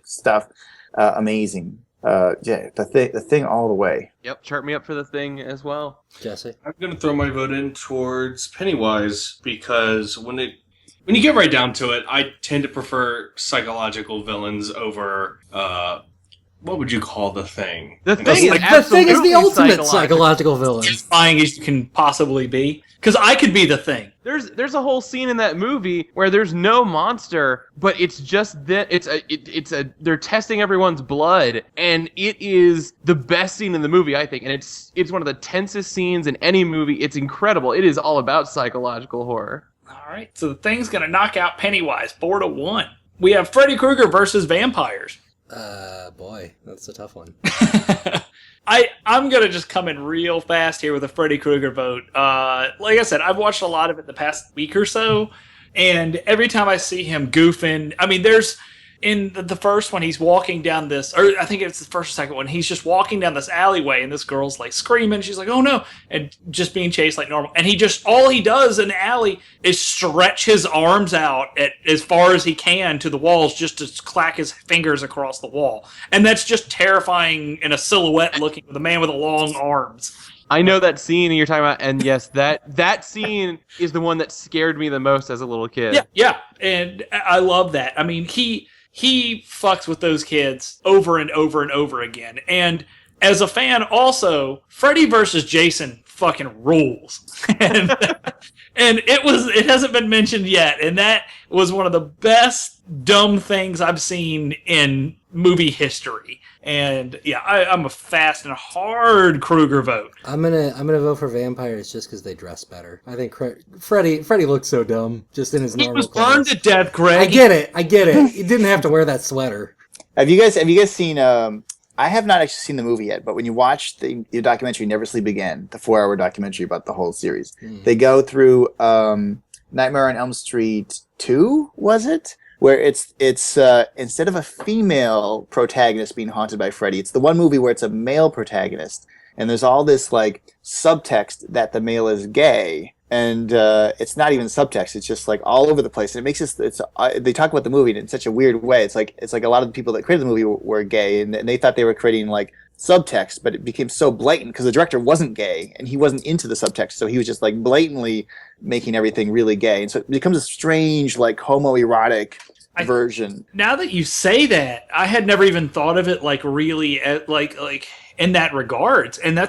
stuff. Amazing. The thing all the way. Yep, chart me up for The Thing as well. Jesse? I'm going to throw my vote in towards Pennywise because when you get right down to it, I tend to prefer psychological villains over what would you call The Thing? The Thing is the ultimate psychological villain. As fine as you can possibly be. Because I could be The Thing. There's a whole scene in that movie where there's no monster, but it's just that they're testing everyone's blood, and it is the best scene in the movie, I think, and it's one of the tensest scenes in any movie. It's incredible. It is all about psychological horror. All right, so The Thing's gonna knock out Pennywise 4-1. We have Freddy Krueger versus vampires. Boy, that's a tough one. I'm going to just come in real fast here with a Freddy Krueger vote. Like I said, I've watched a lot of it the past week or so, and every time I see him goofing, I mean, there's in the first one, he's walking down this, or I think it's the first or second one, he's just walking down this alleyway, and this girl's like screaming, she's like, oh no, and just being chased like normal. And all he does in the alley is stretch his arms out as far as he can to the walls just to clack his fingers across the wall. And that's just terrifying in a silhouette looking with a man with long arms. I know that scene you're talking about, and yes, that scene is the one that scared me the most as a little kid. Yeah, and I love that. I mean, he fucks with those kids over and over and over again. And as a fan, also, Freddy versus Jason fucking rules. and it hasn't been mentioned yet, and that was one of the best dumb things I've seen in movie history. And yeah, I'm a fast and hard Krueger vote. I'm gonna vote for vampires just because they dress better. I think Freddy looks so dumb just in his normal clothes. He was burned to death, Greg. I get it. He didn't have to wear that sweater. Have you guys seen? I have not actually seen the movie yet, but when you watch the documentary "Never Sleep Again," the 4-hour documentary about the whole series, they go through Nightmare on Elm Street 2. Was it? Where it's instead of a female protagonist being haunted by Freddy, it's the one movie where it's a male protagonist, and there's all this like subtext that the male is gay, and it's not even subtext; it's just like all over the place. And it makes they talk about the movie in such a weird way. It's like a lot of the people that created the movie were gay, and they thought they were creating like subtext, but it became so blatant because the director wasn't gay and he wasn't into the subtext, so he was just like blatantly making everything really gay, and so it becomes a strange like homoerotic version. Now that you say that, I had never even thought of it like really like in that regards, and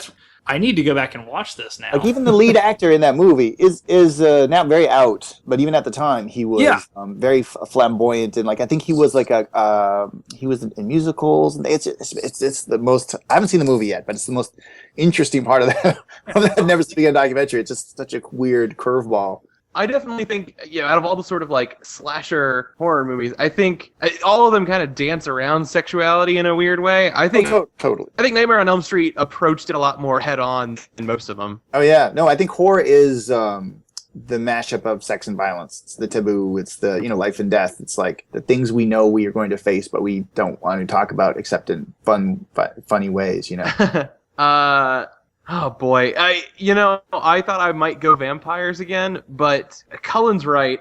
I need to go back and watch this now. Like even the lead actor in that movie is now very out, but even at the time he was very flamboyant, and like I think he was like he was in musicals, and it's the most. I haven't seen the movie yet, but it's the most interesting part of that Never Sleep Again documentary. It's just such a weird curveball. I definitely think, out of all the sort of like slasher horror movies, I think all of them kind of dance around sexuality in a weird way. I think Totally. I think Nightmare on Elm Street approached it a lot more head on than most of them. Oh yeah, no, I think horror is the mashup of sex and violence. It's the taboo. It's the life and death. It's like the things we know we are going to face, but we don't want to talk about except in funny ways. Oh boy, I thought I might go vampires again, but Cullen's right.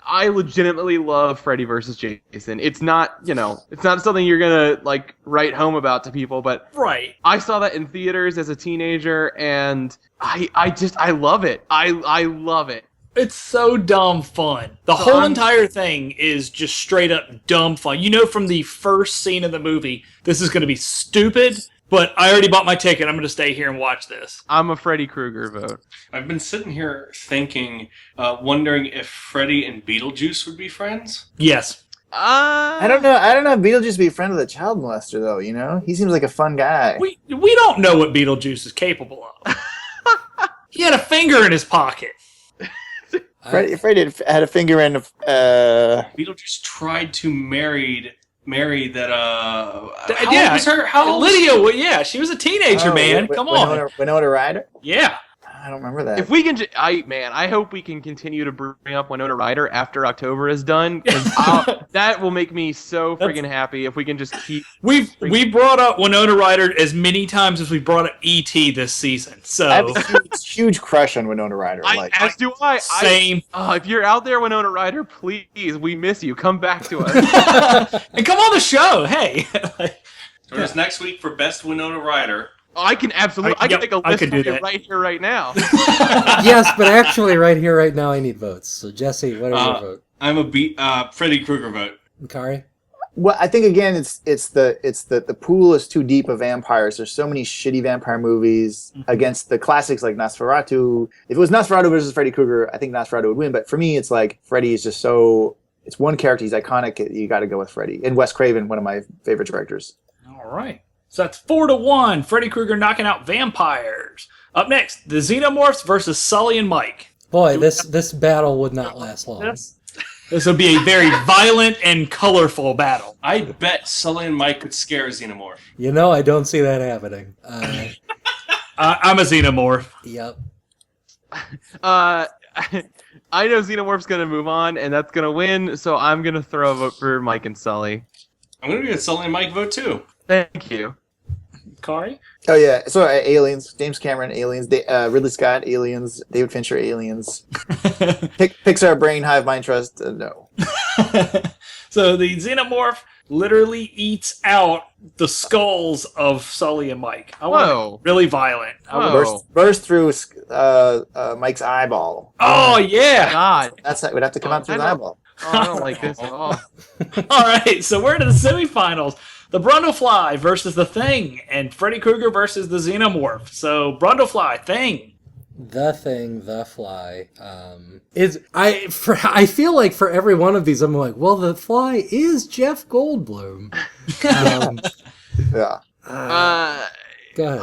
I legitimately love Freddy versus Jason. It's not, it's not something you're gonna like write home about to people, but Right. I saw that in theaters as a teenager, and I love it. I love it. It's so dumb fun. The whole entire thing is just straight up dumb fun. You know from the first scene of the movie, this is going to be stupid, but I already bought my ticket. I'm going to stay here and watch this. I'm a Freddy Krueger vote. I've been sitting here thinking, wondering if Freddy and Beetlejuice would be friends. Yes. I don't know. I don't know if Beetlejuice would be a friend of the child molester, though. He seems like a fun guy. We don't know what Beetlejuice is capable of. He had a finger in his pocket. Freddy had a finger in. Beetlejuice tried to marry that. How old was her? How old? Lydia. Yeah, she was a teenager, man. Come on. Winona Ryder. Yeah. I don't remember that. If we can, I hope we can continue to bring up Winona Ryder after October is done, because that will make me so friggin' happy if we can just keep. We brought up Winona Ryder as many times as we brought up E.T. this season. So I have a huge crush on Winona Ryder. As do I. Same. If you're out there, Winona Ryder, please, we miss you. Come back to us. And come on the show. Hey. Join us next week for Best Winona Ryder. I can absolutely. I can make a list do for you that. right here, right now. Yes, but actually, right here, right now, I need votes. So, Jesse, what is your vote? I'm a Freddy Krueger vote. Kari? Well, I think again, it's the pool is too deep of vampires. There's so many shitty vampire movies against the classics like Nosferatu. If it was Nosferatu versus Freddy Krueger, I think Nosferatu would win. But for me, it's like Freddy is just so. It's one character. He's iconic. You got to go with Freddy. And Wes Craven, one of my favorite directors. All right. So that's 4-1. Freddy Krueger knocking out vampires. Up next, the Xenomorphs versus Sully and Mike. Boy, this battle would not last long. This would be a very violent and colorful battle. I bet Sully and Mike could scare a Xenomorph. I don't see that happening. I'm a Xenomorph. Yep. I know Xenomorph's gonna move on, and that's gonna win. So I'm gonna throw a vote for Mike and Sully. I'm gonna get Sully and Mike vote too. Thank you. Kari? Oh yeah, so Aliens, James Cameron, Aliens, Ridley Scott, Aliens, David Fincher, Aliens, Pixar, Brain, Hive, Mind Trust, no. So the Xenomorph literally eats out the skulls of Sully and Mike. I want it really violent. Burst through Mike's eyeball. Oh yeah! God, It would have to come out through the eyeball. Oh, I don't like this at all. All right, so we're to the semifinals. The Brundlefly versus the Thing, and Freddy Krueger versus the Xenomorph. So Brundlefly, Thing. The Thing, The Fly. I feel like for every one of these, I'm like, well, the Fly is Jeff Goldblum. Yeah. Go ahead.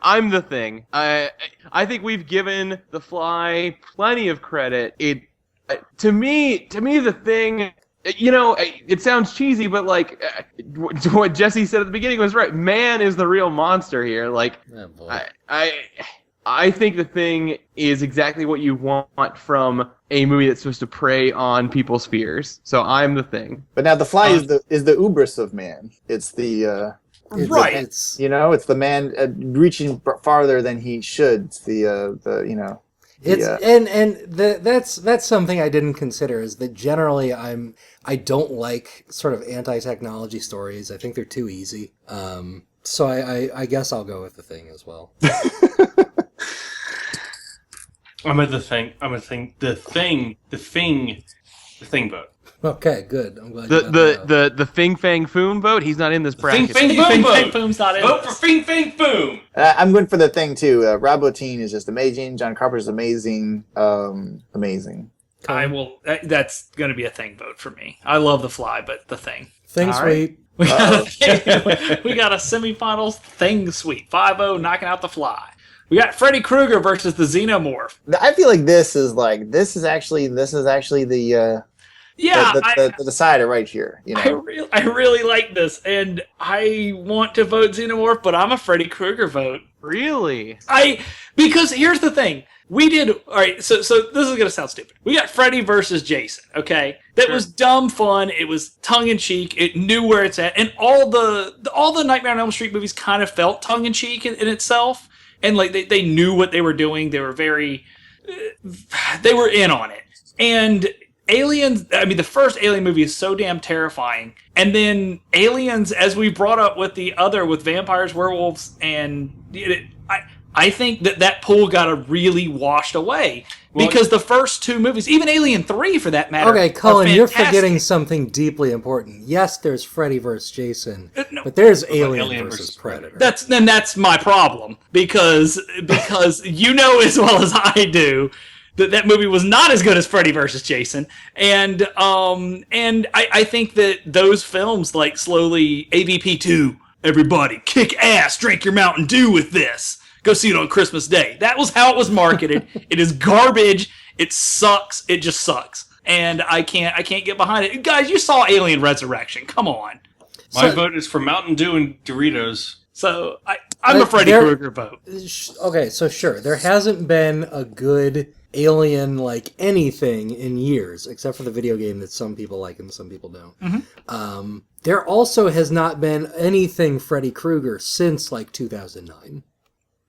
I'm the Thing. I think we've given the Fly plenty of credit. To me, the Thing. It sounds cheesy, but like what Jesse said at the beginning was right. Man is the real monster here. Like, Oh, boy. I think the Thing is exactly what you want from a movie that's supposed to prey on people's fears. So I'm the Thing. But now the Fly is the ubris of man. It's the Right. it's the man reaching farther than he should. It's That's something I didn't consider, is that generally I don't like sort of anti-technology stories. I think they're too easy. So I guess I'll go with the Thing as well. I'm at the Thing. The Thing vote. Okay, good. I'm glad The Fing Fang Foom vote. He's not in this bracket. Fing Fing vote. Fang Foom's not in Vote this. for Fing Fang Boom. I'm going for the Thing too. Rob Bottin is just amazing. John Carpenter's amazing. Amazing. I will. That's going to be a Thing vote for me. I love the Fly, but the Thing. Thing All sweet. We got a semifinals Thing sweep. 5-0 knocking out the Fly. We got Freddy Krueger versus the Xenomorph. I feel like this is actually the the decider right here. You know, I really like this, and I want to vote Xenomorph, but I'm a Freddy Krueger vote. Really? Because here's the thing. We did, all right, so this is going to sound stupid. We got Freddy versus Jason, okay? That was dumb fun. It was tongue-in-cheek. It knew where it's at. And all the Nightmare on Elm Street movies kind of felt tongue-in-cheek in itself. And, like, they knew what they were doing. They were they were in on it. And Aliens, I mean, the first Alien movie is so damn terrifying. And then Aliens, as we brought up with with vampires, werewolves, and I think that pool got really washed away because the first two movies, even Alien 3 for that matter. Okay, Cullen, you're forgetting something deeply important. Yes, there's Freddy vs. Jason, but there's Alien vs. Predator. That's my problem because you know as well as I do that movie was not as good as Freddy vs. Jason, and I think that those films like slowly AVP 2, everybody kick ass, drink your Mountain Dew with this. Go see it on Christmas Day. That was how it was marketed. It is garbage. It sucks. It just sucks. And I can't get behind it. Guys, you saw Alien Resurrection. Come on. My vote is for Mountain Dew and Doritos. So I'm a Freddy Krueger vote. Okay, so sure. There hasn't been a good Alien like anything in years, except for the video game that some people like and some people don't. Mm-hmm. There also has not been anything Freddy Krueger since like 2009.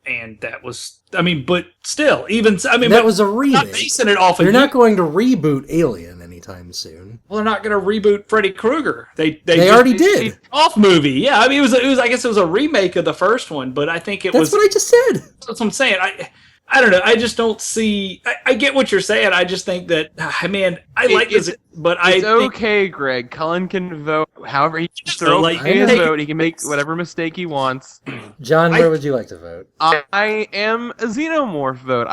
And that was, I mean, but still, that was a remake. Not basing it off of They're not going to reboot Alien anytime soon. Well, they're not going to reboot Freddy Krueger. They already did. Off movie, yeah. I mean, it was. I guess it was a remake of the first one, but I think it was. That's what I just said. That's what I'm saying. I don't know. I just don't see. I get what you're saying. I just think that, man, I like this, but it's okay, Greg. Cullen can vote however he can throw his vote. He can make whatever mistake he wants. John, where would you like to vote? I am a Xenomorph vote.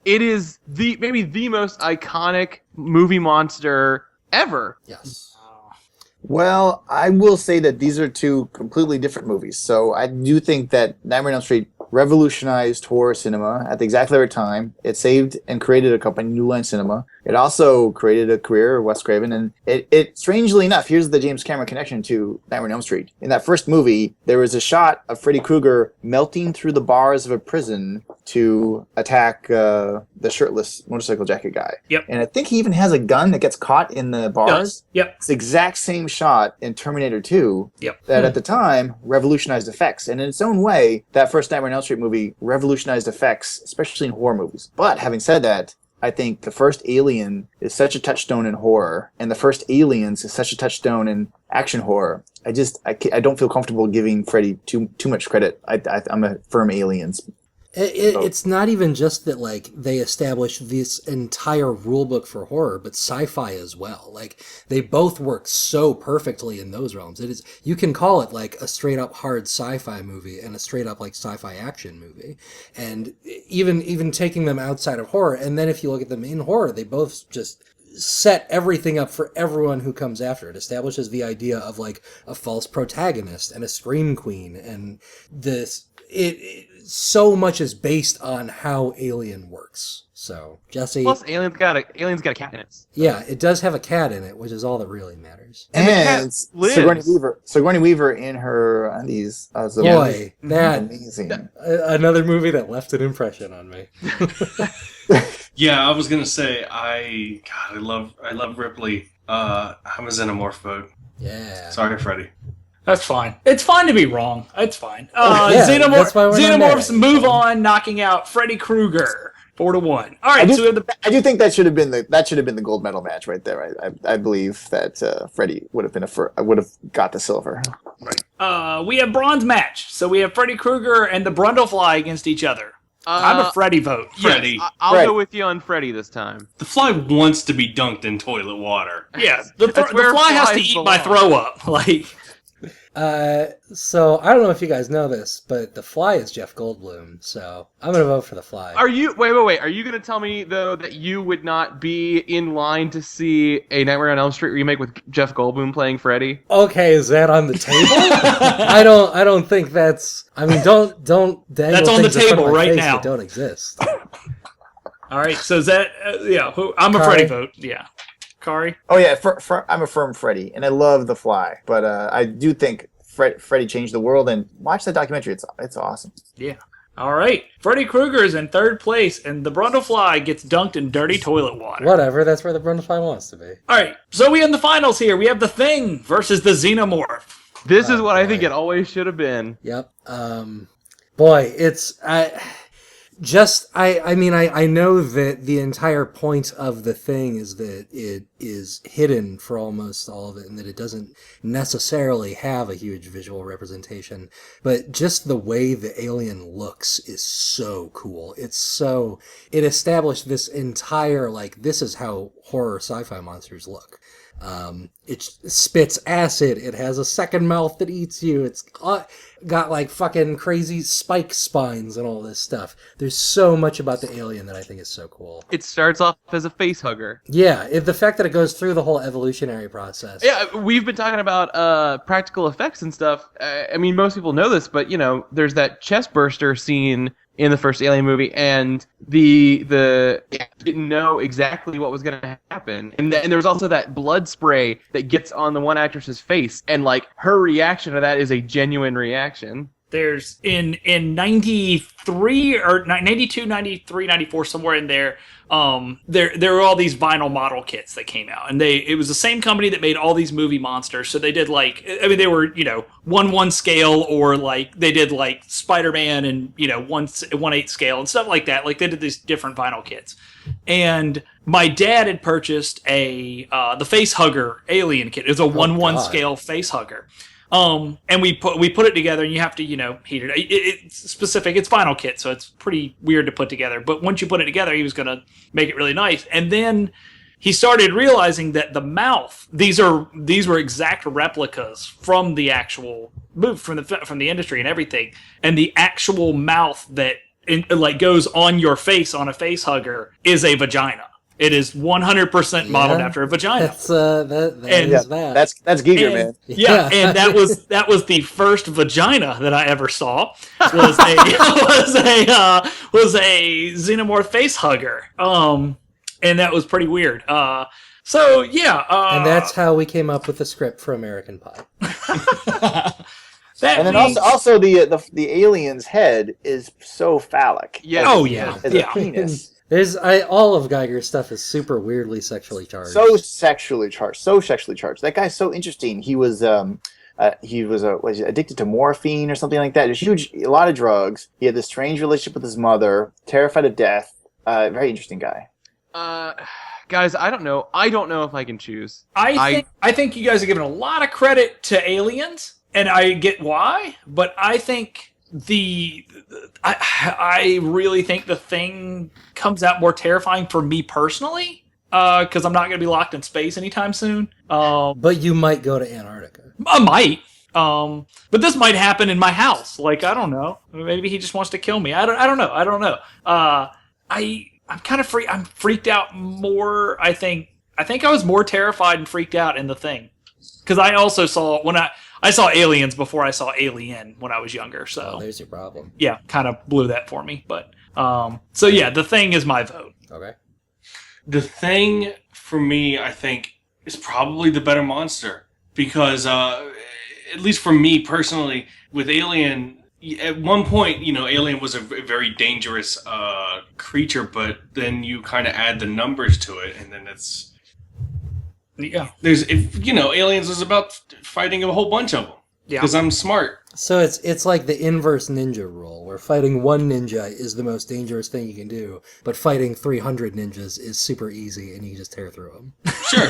It is maybe the most iconic movie monster ever. Yes. Well, I will say that these are two completely different movies. So I do think that Nightmare on Elm Street revolutionized horror cinema at the exactly right time. It saved and created a company, New Line Cinema. It also created a career of Wes Craven. And it strangely enough, here's the James Cameron connection to Nightmare on Elm Street. In that first movie, there was a shot of Freddy Krueger melting through the bars of a prison to attack the shirtless motorcycle jacket guy. Yep. And I think he even has a gun that gets caught in the bars. Does. Yep. It's the exact same shot in Terminator 2 that at the time revolutionized effects. And in its own way, that first Nightmare on Elm Street movie revolutionized effects, especially in horror movies. But having said that, I think the first Alien is such a touchstone in horror, and the first Aliens is such a touchstone in action horror. I don't feel comfortable giving Freddy too much credit. I'm a firm Aliens. It's not even just that, like, they established this entire rulebook for horror, but sci-fi as well. Like, they both work so perfectly in those realms. It is, you can call it, like, a straight-up hard sci-fi movie and a straight-up, like, sci-fi action movie. And even taking them outside of horror, and then if you look at them in horror, they both just set everything up for everyone who comes after it. Establishes the idea of, like, a false protagonist and a scream queen, and this... so much is based on how Alien works. So, Jesse... Plus, Alien's got a cat in it. Yeah, it does have a cat in it, which is all that really matters. And Sigourney Weaver in her undies. Boy, that... amazing. Another movie that left an impression on me. Yeah, I was going to say, I love Ripley. I'm a Xenomorph vote. Yeah. Sorry, Freddy. That's fine. It's fine to be wrong. It's fine. Xenomorphs move on, knocking out Freddy Krueger 4-1. All right, I do think that should have been the gold medal match right there. I believe that Freddy would have got the silver. Right. We have bronze match. So we have Freddy Krueger and the Brundlefly against each other. I'm a Freddy vote. Freddy. Yes, I'll go with you on Freddy this time. The fly wants to be dunked in toilet water. Yeah, the fly has to eat my throw up. Like. So I don't know if you guys know this, but The Fly is Jeff Goldblum, so I'm gonna vote for The Fly. Are you wait? Are you gonna tell me though that you would not be in line to see a Nightmare on Elm Street remake with Jeff Goldblum playing Freddy? Okay, is that on the table? I don't think that's. I mean, don't dangle That's on the things in front of table my right face now. that don't exist. All right, so is that I'm a Kari? Freddy vote. Yeah, Kari. Oh yeah, I'm a firm Freddy, and I love The Fly, but I do think Freddy changed the world. And watch that documentary; it's awesome. Yeah. All right, Freddy Krueger is in third place, and the Brundlefly gets dunked in dirty toilet water. Whatever, that's where the Brundlefly wants to be. All right, so we in the finals here. We have The Thing versus the Xenomorph. This is what I think it always should have been. Yep. Boy, it's I mean, I know that the entire point of The Thing is that it is hidden for almost all of it, and that it doesn't necessarily have a huge visual representation, but just the way the alien looks is so cool. It established this entire, like, this is how horror sci-fi monsters look. It spits acid. It has a second mouth that eats you. It's got like fucking crazy spike spines and all this stuff. There's so much about the alien that I think is so cool. It starts off as a face hugger. Yeah, the fact that it goes through the whole evolutionary process. Yeah, we've been talking about practical effects and stuff. I mean, most people know this, but there's that chest burster scene in the first Alien movie, and the didn't know exactly what was going to happen, and there was also that blood spray that gets on the one actress's face, and like her reaction to that is a genuine reaction. There's in 93 or 92, 93, 94, somewhere in there. There were all these vinyl model kits that came out, and it was the same company that made all these movie monsters. So they did they were 1/1 scale, or like they did like Spider-Man and 1/8 scale and stuff like that. Like they did these different vinyl kits, and my dad had purchased the face hugger alien kit. It was a 1/1 scale face hugger. And we put it together, and you have to, heat it. It's specific. It's vinyl kit, so it's pretty weird to put together. But once you put it together, he was going to make it really nice. And then he started realizing that the mouth, these were exact replicas from the actual move from the industry and everything. And the actual mouth that goes on your face on a face hugger is a vagina. It is 100% modeled after a vagina. That's That's Giger, man. Yeah, and that was the first vagina that I ever saw. Was a Xenomorph face hugger. And that was pretty weird. And that's how we came up with the script for American Pie. And then also the alien's head is so phallic. Yeah. Oh yeah. As a penis. All of Geiger's stuff is super weirdly sexually charged. So sexually charged. That guy's so interesting. He was addicted to morphine or something like that. A lot of drugs. He had this strange relationship with his mother. Terrified of death. Very interesting guy. Guys, I don't know. I don't know if I can choose. I think you guys are giving a lot of credit to Aliens, and I get why, but I think I really think The Thing comes out more terrifying for me personally, because I'm not going to be locked in space anytime soon. But you might go to Antarctica. I might. But this might happen in my house. Like, I don't know. Maybe he just wants to kill me. I don't know. I'm kind of I'm freaked out more. I think I was more terrified and freaked out in The Thing, because I also saw I saw Aliens before I saw Alien when I was younger. So there's your problem. Yeah, kind of blew that for me. But The Thing is my vote. Okay. The Thing for me, I think, is probably the better monster, because at least for me personally, with Alien, at one point, Alien was a very dangerous creature, but then you kind of add the numbers to it, and then it's... Yeah. Aliens is about fighting a whole bunch of them. Yeah. Because I'm smart. So it's like the inverse ninja rule, where fighting one ninja is the most dangerous thing you can do, but fighting 300 ninjas is super easy, and you can just tear through them.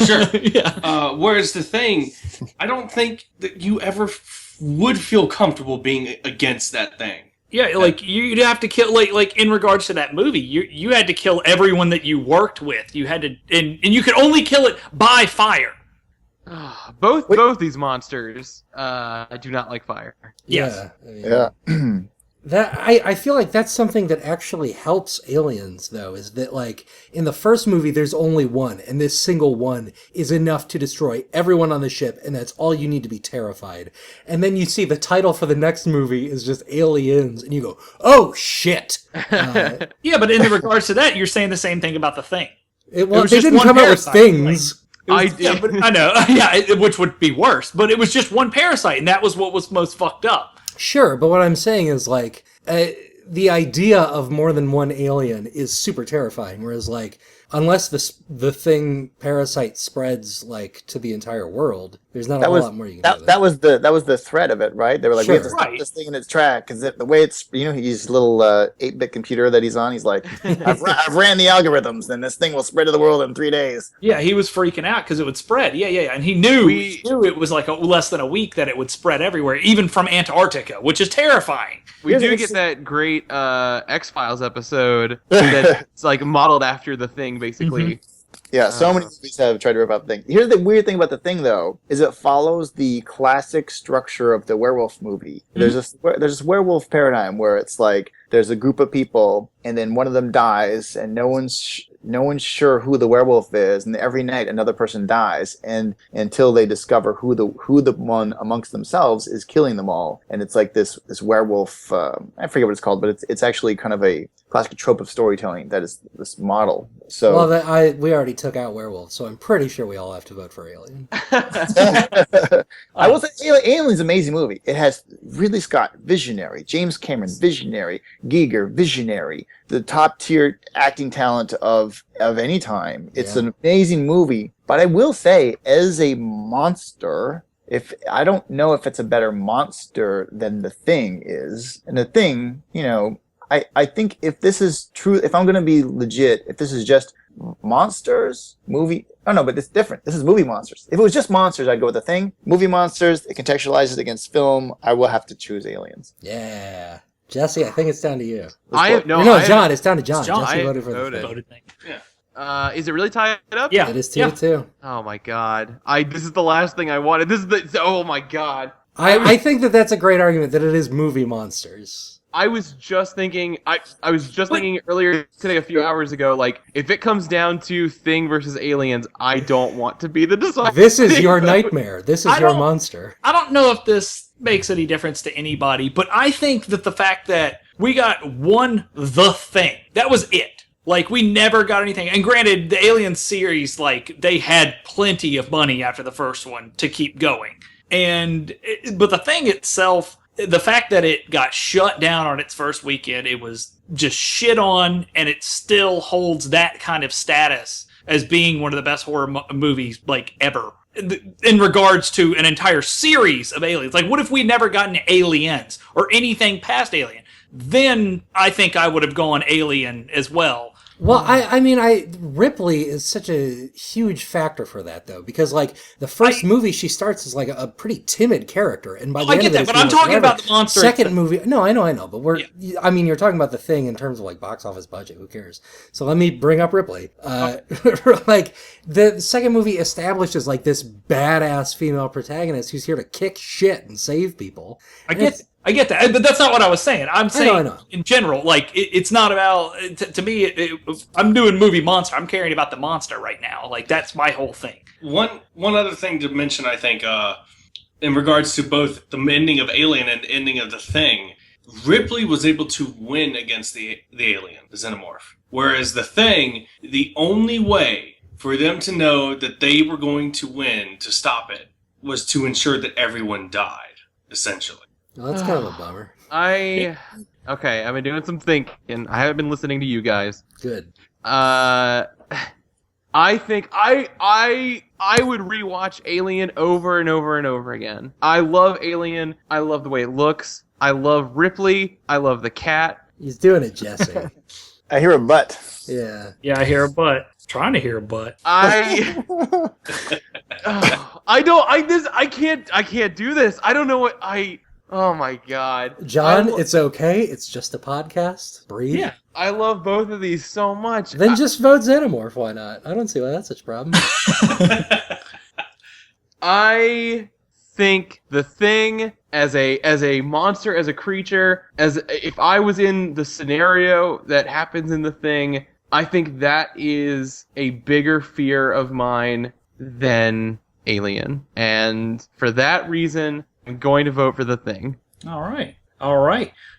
Sure. Yeah. Whereas The Thing, I don't think that you ever would feel comfortable being against that thing. Yeah, like you'd have to kill, like in regards to that movie, you had to kill everyone that you worked with. You had to, and you could only kill it by fire. Both these monsters do not like fire. Yes. Yeah. I mean, that I feel like that's something that actually helps Aliens, though, is that, like, in the first movie, there's only one, and this single one is enough to destroy everyone on the ship, and that's all you need to be terrified. And then you see the title for the next movie is just Aliens, and you go, oh, shit! Yeah, but in regards to that, you're saying the same thing about The Thing. They was just didn't one come out with parasite, things. Yeah, but I know. Yeah, which would be worse. But it was just one parasite, and that was what was most fucked up. Sure, but what I'm saying is, like, the idea of more than one alien is super terrifying, whereas, like, unless the thing parasite spreads, like, to the entire world, there's not a whole lot more you can do with it. That was the threat of it, right? They were like, we have to stop this thing in its track, because the way it's, his little 8-bit computer that he's on, he's like, I've ran the algorithms, and this thing will spread to the world in 3 days. Yeah, he was freaking out because it would spread. Yeah, and he knew it was like less than a week that it would spread everywhere, even from Antarctica, which is terrifying. We do get that great X-Files episode that's like modeled after The Thing, basically. Yeah, so many movies have tried to rip out The Thing. Here's the weird thing about The Thing, though, is it follows the classic structure of the werewolf movie. There's this werewolf paradigm where it's like there's a group of people, and then one of them dies, and no one's sure who the werewolf is, and every night another person dies, and until they discover who the one amongst themselves is killing them all, and it's like this werewolf. I forget what it's called, but it's actually kind of a classic trope of storytelling that is this model. So, well, we already took out werewolf, so I'm pretty sure we all have to vote for Alien. I will say Alien's an amazing movie. It has Ridley Scott, visionary; James Cameron, visionary; Giger, visionary. The top tier acting talent of any time. It's an amazing movie. But I will say, as a monster, I don't know if it's a better monster than The Thing is. And The Thing, I think if this is true, if I'm going to be legit, if this is just monsters movie, oh no, but it's different. This is movie monsters. If it was just monsters, I'd go with The Thing. Movie monsters, it contextualizes against film. I will have to choose Aliens. Yeah. Jesse, I think it's down to you. John, it's down to John. John, Jesse I voted for the voted. Thing. Yeah. Is it really tied up? Yeah. It is 2-2. Oh my god. This is the last thing I wanted. Oh my god. I think that's a great argument that it is movie monsters. I was just thinking thinking earlier today, a few hours ago, like, if it comes down to Thing versus Aliens, I don't want to be the decider. This is your nightmare. This is your monster. I don't know if this makes any difference to anybody, but I think that the fact that we got The Thing, that was it. Like, we never got anything. And granted, the Alien series, like, they had plenty of money after the first one to keep going. But The Thing itself, the fact that it got shut down on its first weekend, it was just shit on, and it still holds that kind of status as being one of the best horror movies, like, ever. In regards to an entire series of aliens. Like, what if we never gotten Aliens or anything past Alien? Then I think I would have gone Alien as well. Well, I mean, Ripley is such a huge factor for that, though, because, like, the first movie she starts as, like, a pretty timid character, and by the end of it, but I'm talking about the monster. Second movie, no, I know, but I mean, you're talking about The Thing in terms of, like, box office budget. Who cares? So let me bring up Ripley. Like, the second movie establishes, like, this badass female protagonist who's here to kick shit and save people. I get that, but that's not what I was saying. I'm saying I know. In general, like, it's not about, to me, I'm doing movie monster. I'm caring about the monster right now. Like, that's my whole thing. One other thing to mention, I think, in regards to both the ending of Alien and the ending of The Thing, Ripley was able to win against the alien, the Xenomorph. Whereas The Thing, the only way for them to know that they were going to win, to stop it, was to ensure that everyone died, essentially. Well, that's kind of a bummer. Okay, I've been doing some thinking. I haven't been listening to you guys. Good. I think I would rewatch Alien over and over and over again. I love Alien. I love the way it looks. I love Ripley. I love the cat. He's doing it, Jesse. I hear a butt. Yeah. Yeah, I hear a butt. Trying to hear a butt. I can't do this. I don't know what oh my god. John, it's okay. It's just a podcast. Breathe. Yeah. I love both of these so much. Then just vote Xenomorph. Why not? I don't see why that's such a problem. I think The Thing as a monster, as a creature, as if I was in the scenario that happens in The Thing, I think that is a bigger fear of mine than Alien. And for that reason, I'm going to vote for The Thing. All right.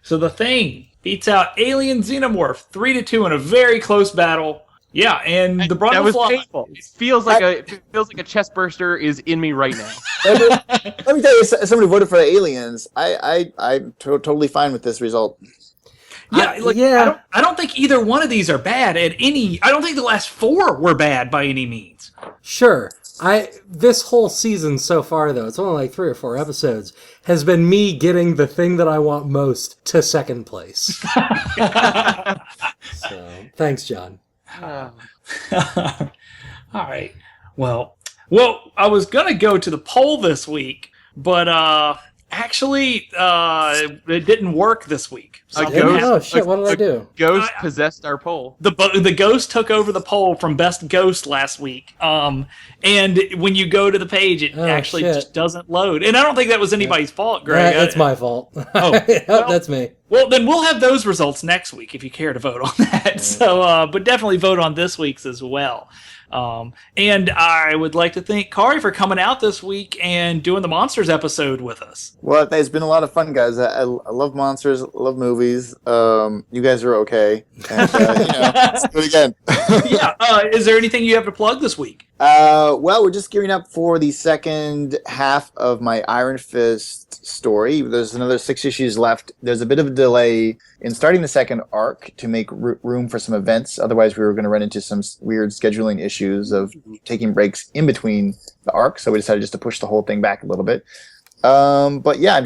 So The Thing beats out Alien Xenomorph 3-2 in a very close battle. Yeah, and the That was Brundlefly. painful. It feels like a chest burster is in me right now. Let me tell you, as somebody who voted for the Aliens, I'm totally fine with this result. Yeah, I don't think either one of these are bad at any. I don't think the last 4 were bad by any means. Sure. This whole season so far, though, it's only like 3 or 4 episodes, has been me getting the thing that I want most to second place. So, thanks, John. All right. Well, I was gonna go to the poll this week, but actually, it didn't work this week. A ghost, oh shit! What did I do? Ghost possessed our poll. The ghost took over the poll from best ghost last week. And when you go to the page, it actually just doesn't load. And I don't think that was anybody's fault, Greg. It's my fault. Oh, that's me. Well, then we'll have those results next week if you care to vote on that. So, but definitely vote on this week's as well. And I would like to thank Kari for coming out this week and doing the Monsters episode with us. Well, it's been a lot of fun, guys. I love monsters, I love movies. You guys are okay. And, let's do it again. Is there anything you have to plug this week? Well, we're just gearing up for the second half of my Iron Fist story. There's another 6 issues left. There's a bit of a delay in starting the second arc to make room for some events. Otherwise, we were going to run into some weird scheduling issues of taking breaks in between the arcs. So we decided just to push the whole thing back a little bit. But yeah, I'm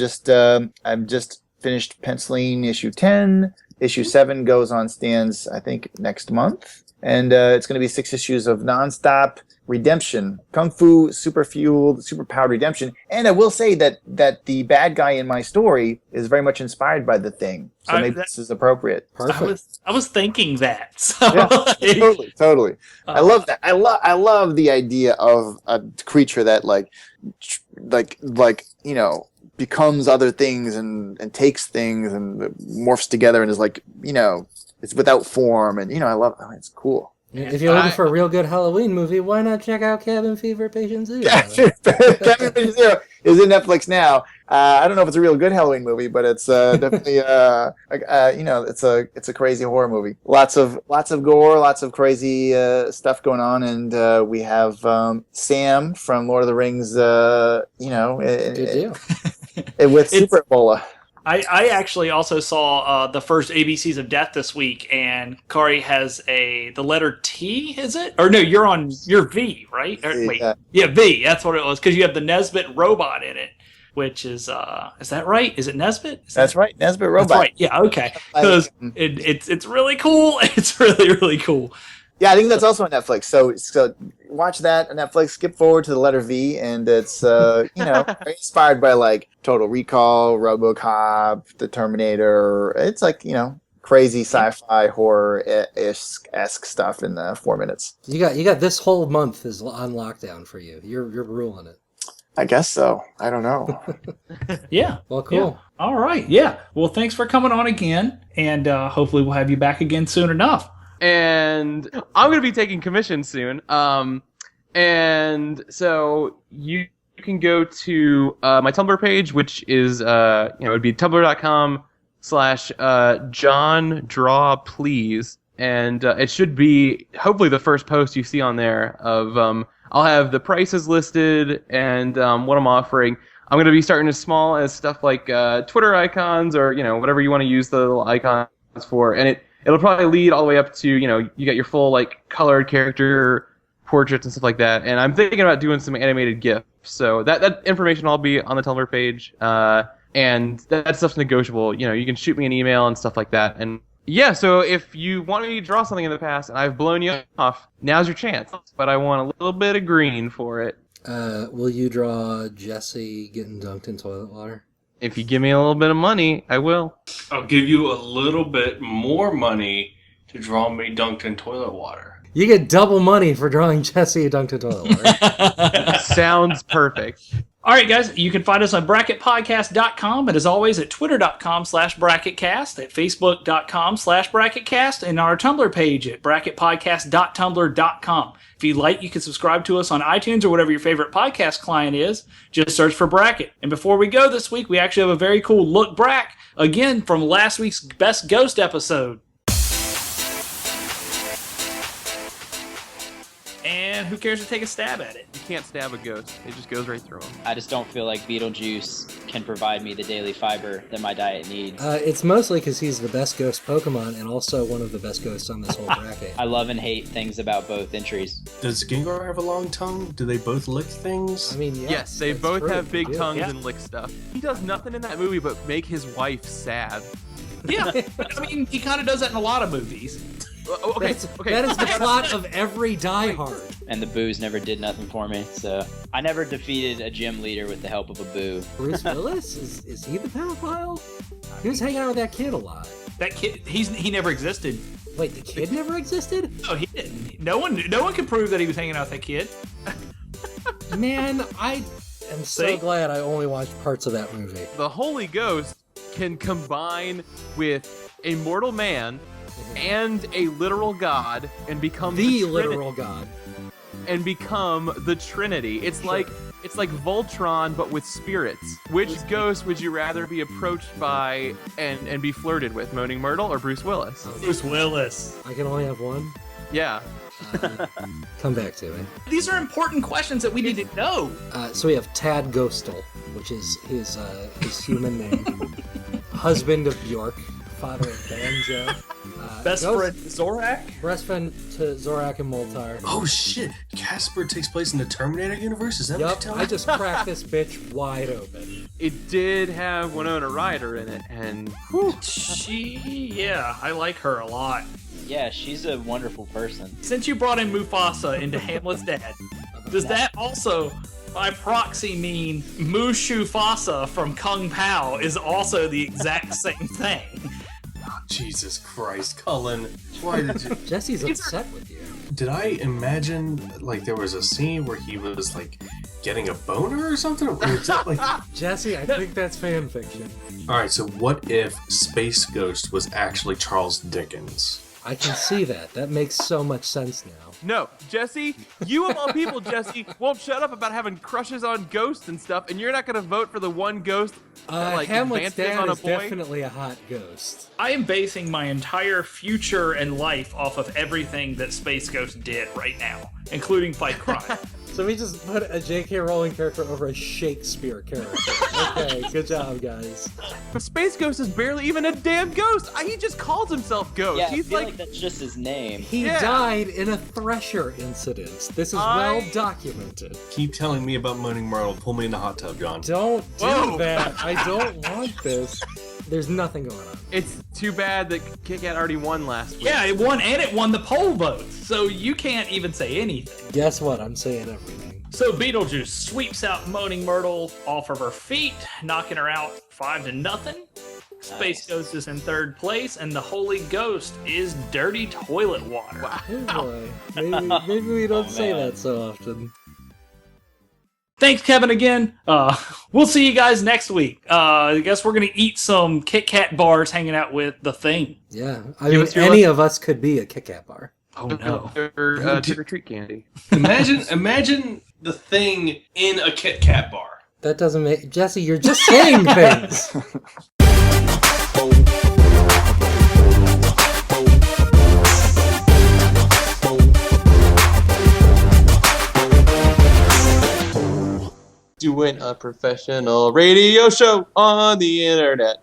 just finished penciling issue 10. Issue 7 goes on stands, I think, next month. And it's going to be 6 issues of nonstop redemption, kung fu, super fueled, super powered redemption. And I will say that the bad guy in my story is very much inspired by The Thing, so maybe this is appropriate. Perfect. I was thinking that. So Yeah, totally. I love that. I love the idea of a creature that like becomes other things and takes things and morphs together and is like it's without form, and I love it. It's cool. If you're looking for a real good Halloween movie, why not check out Cabin Fever Patient Zero? Cabin Fever Zero is in Netflix now. I don't know if it's a real good Halloween movie, but it's definitely it's a crazy horror movie. Lots of gore, lots of crazy stuff going on, and we have Sam from Lord of the Rings. Good deal. With Super Ebola. I actually also saw the first ABCs of Death this week, and Kari has the letter T, is it? Or no, you're V, right? Yeah, V, that's what it was, because you have the Nesbit robot in it, which is that right? Is it Nesbit? That's right, Nesbit robot. That's right, yeah, okay. Because it's really cool. It's really, really cool. Yeah, I think that's also on Netflix. So watch that on Netflix. Skip forward to the letter V, and it's very inspired by like Total Recall, RoboCop, The Terminator. It's like crazy sci-fi horror-esque stuff in 4 minutes. You got this whole month is on lockdown for you. You're ruling it. I guess so. I don't know. Yeah. Well, cool. Yeah. All right. Yeah. Well, thanks for coming on again, and hopefully we'll have you back again soon enough. And I'm going to be taking commissions soon. And so you can go to my Tumblr page, which is, it would be tumblr.com/JohnDrawPlease. And it should be hopefully the first post you see on there of, I'll have the prices listed and what I'm offering. I'm going to be starting as small as stuff like Twitter icons or, whatever you want to use the little icons for. And it'll probably lead all the way up to, you get your full, colored character portraits and stuff like that. And I'm thinking about doing some animated GIFs. So that information will all be on the Tumblr page. And that stuff's negotiable. You can shoot me an email and stuff like that. And yeah, so if you want me to draw something in the past and I've blown you off, now's your chance. But I want a little bit of green for it. Will you draw Jesse getting dunked in toilet water? If you give me a little bit of money, I will. I'll give you a little bit more money to draw me dunked in toilet water. You get double money for drawing Jesse a dunked toilet water. Sounds perfect. All right, guys, you can find us on bracketpodcast.com, and as always, at twitter.com/bracketcast, at facebook.com/bracketcast, and our Tumblr page at bracketpodcast.tumblr.com. If you'd like, you can subscribe to us on iTunes or whatever your favorite podcast client is. Just search for Bracket. And before we go this week, we actually have a very cool look back, again, from last week's Best Ghost episode. And who cares to take a stab at it? You can't stab a ghost. It just goes right through them. I just don't feel like Beetlejuice can provide me the daily fiber that my diet needs. It's mostly because he's the best ghost Pokemon and also one of the best ghosts on this whole bracket. I love and hate things about both entries. Does Gengar have a long tongue? Do they both lick things? I mean, Yes, they that's both true. have big Yeah. tongues Yeah. and lick stuff. He does nothing in that movie but make his wife sad. Yeah, I mean, he kind of does that in a lot of movies. Okay, That is the plot of every Die Hard. And the boos never did nothing for me, so I never defeated a gym leader with the help of a boo. Bruce Willis? Is he the pedophile? He was hanging out with that kid a lot. That kid, he never existed. Wait, the kid never existed? No, he didn't. No one can prove that he was hanging out with that kid. Man, I am so See? glad I only watched parts of that movie. The Holy Ghost can combine with a mortal man and a literal god and become The Trinity- literal god. and become the Trinity. It's like Voltron but with spirits. Which ghost would you rather be approached by and be flirted with, Moaning Myrtle or Bruce Willis? Bruce Willis. I can only have one. Yeah. Come back to me. These are important questions that we need to know. So we have Tad Ghostal, which is his human name. Husband of Bjork, father of Banjo. Best Ghost- friend Zorak. Best friend to Zorak and Moltar. Oh shit! Casper takes place in the Terminator universe? Is that what Yup, you're telling I me? just cracked this bitch wide open. It did have Winona Ryder in it, and Yeah, I like her a lot. Yeah, she's a wonderful person. Since you brought in Mufasa into Hamlet's dad, does that also, by proxy, mean Mushu Fasa from Kung Pao is also the exact same thing? Jesus Christ, Cullen. Why did you... Jesse's upset with you. Did I imagine, like, there was a scene where he was, like, getting a boner or something? Or is that, like... Jesse, I think that's fan fiction. Alright, so what if Space Ghost was actually Charles Dickens? I can see that. That makes so much sense now. no, Jesse, you of all people, Jesse, won't shut up about having crushes on ghosts and stuff, and you're not gonna vote for the one ghost that, like, Hamlet's advances dad on a is boy? definitely a hot ghost. I am basing my entire future and life off of everything that Space Ghost did right now, including fight crime. So we just put a J.K. Rowling character over a Shakespeare character. Okay, good job, guys. But Space Ghost is barely even a damn ghost. He just calls himself Ghost. Yeah, I He's feel like, like that's just his name. He Yeah. died in a Thresher incident. This is well documented. Keep telling me about Moaning Myrtle. Pull me in the hot tub, John. Don't do Whoa. that. I don't want this. There's nothing going on. it's too bad that Kit Kat already won last week. Yeah, it won the poll votes, so you can't even say anything. Guess what? I'm saying everything. So Beetlejuice sweeps out Moaning Myrtle off of her feet, knocking her out 5-0. Space Ghost is in third place, and the Holy Ghost is dirty toilet water. Oh boy. Maybe we don't Oh, say man. that so often. Thanks, Kevin, again. We'll see you guys next week. I guess we're going to eat some Kit Kat bars hanging out with the Thing. Yeah. I Give mean, us your any of us could be a Kit Kat bar. Oh, no. Or trick-or-treat candy. Imagine the Thing in a Kit Kat bar. That doesn't make... Jesse, you're just saying things! Doing a professional radio show on the internet.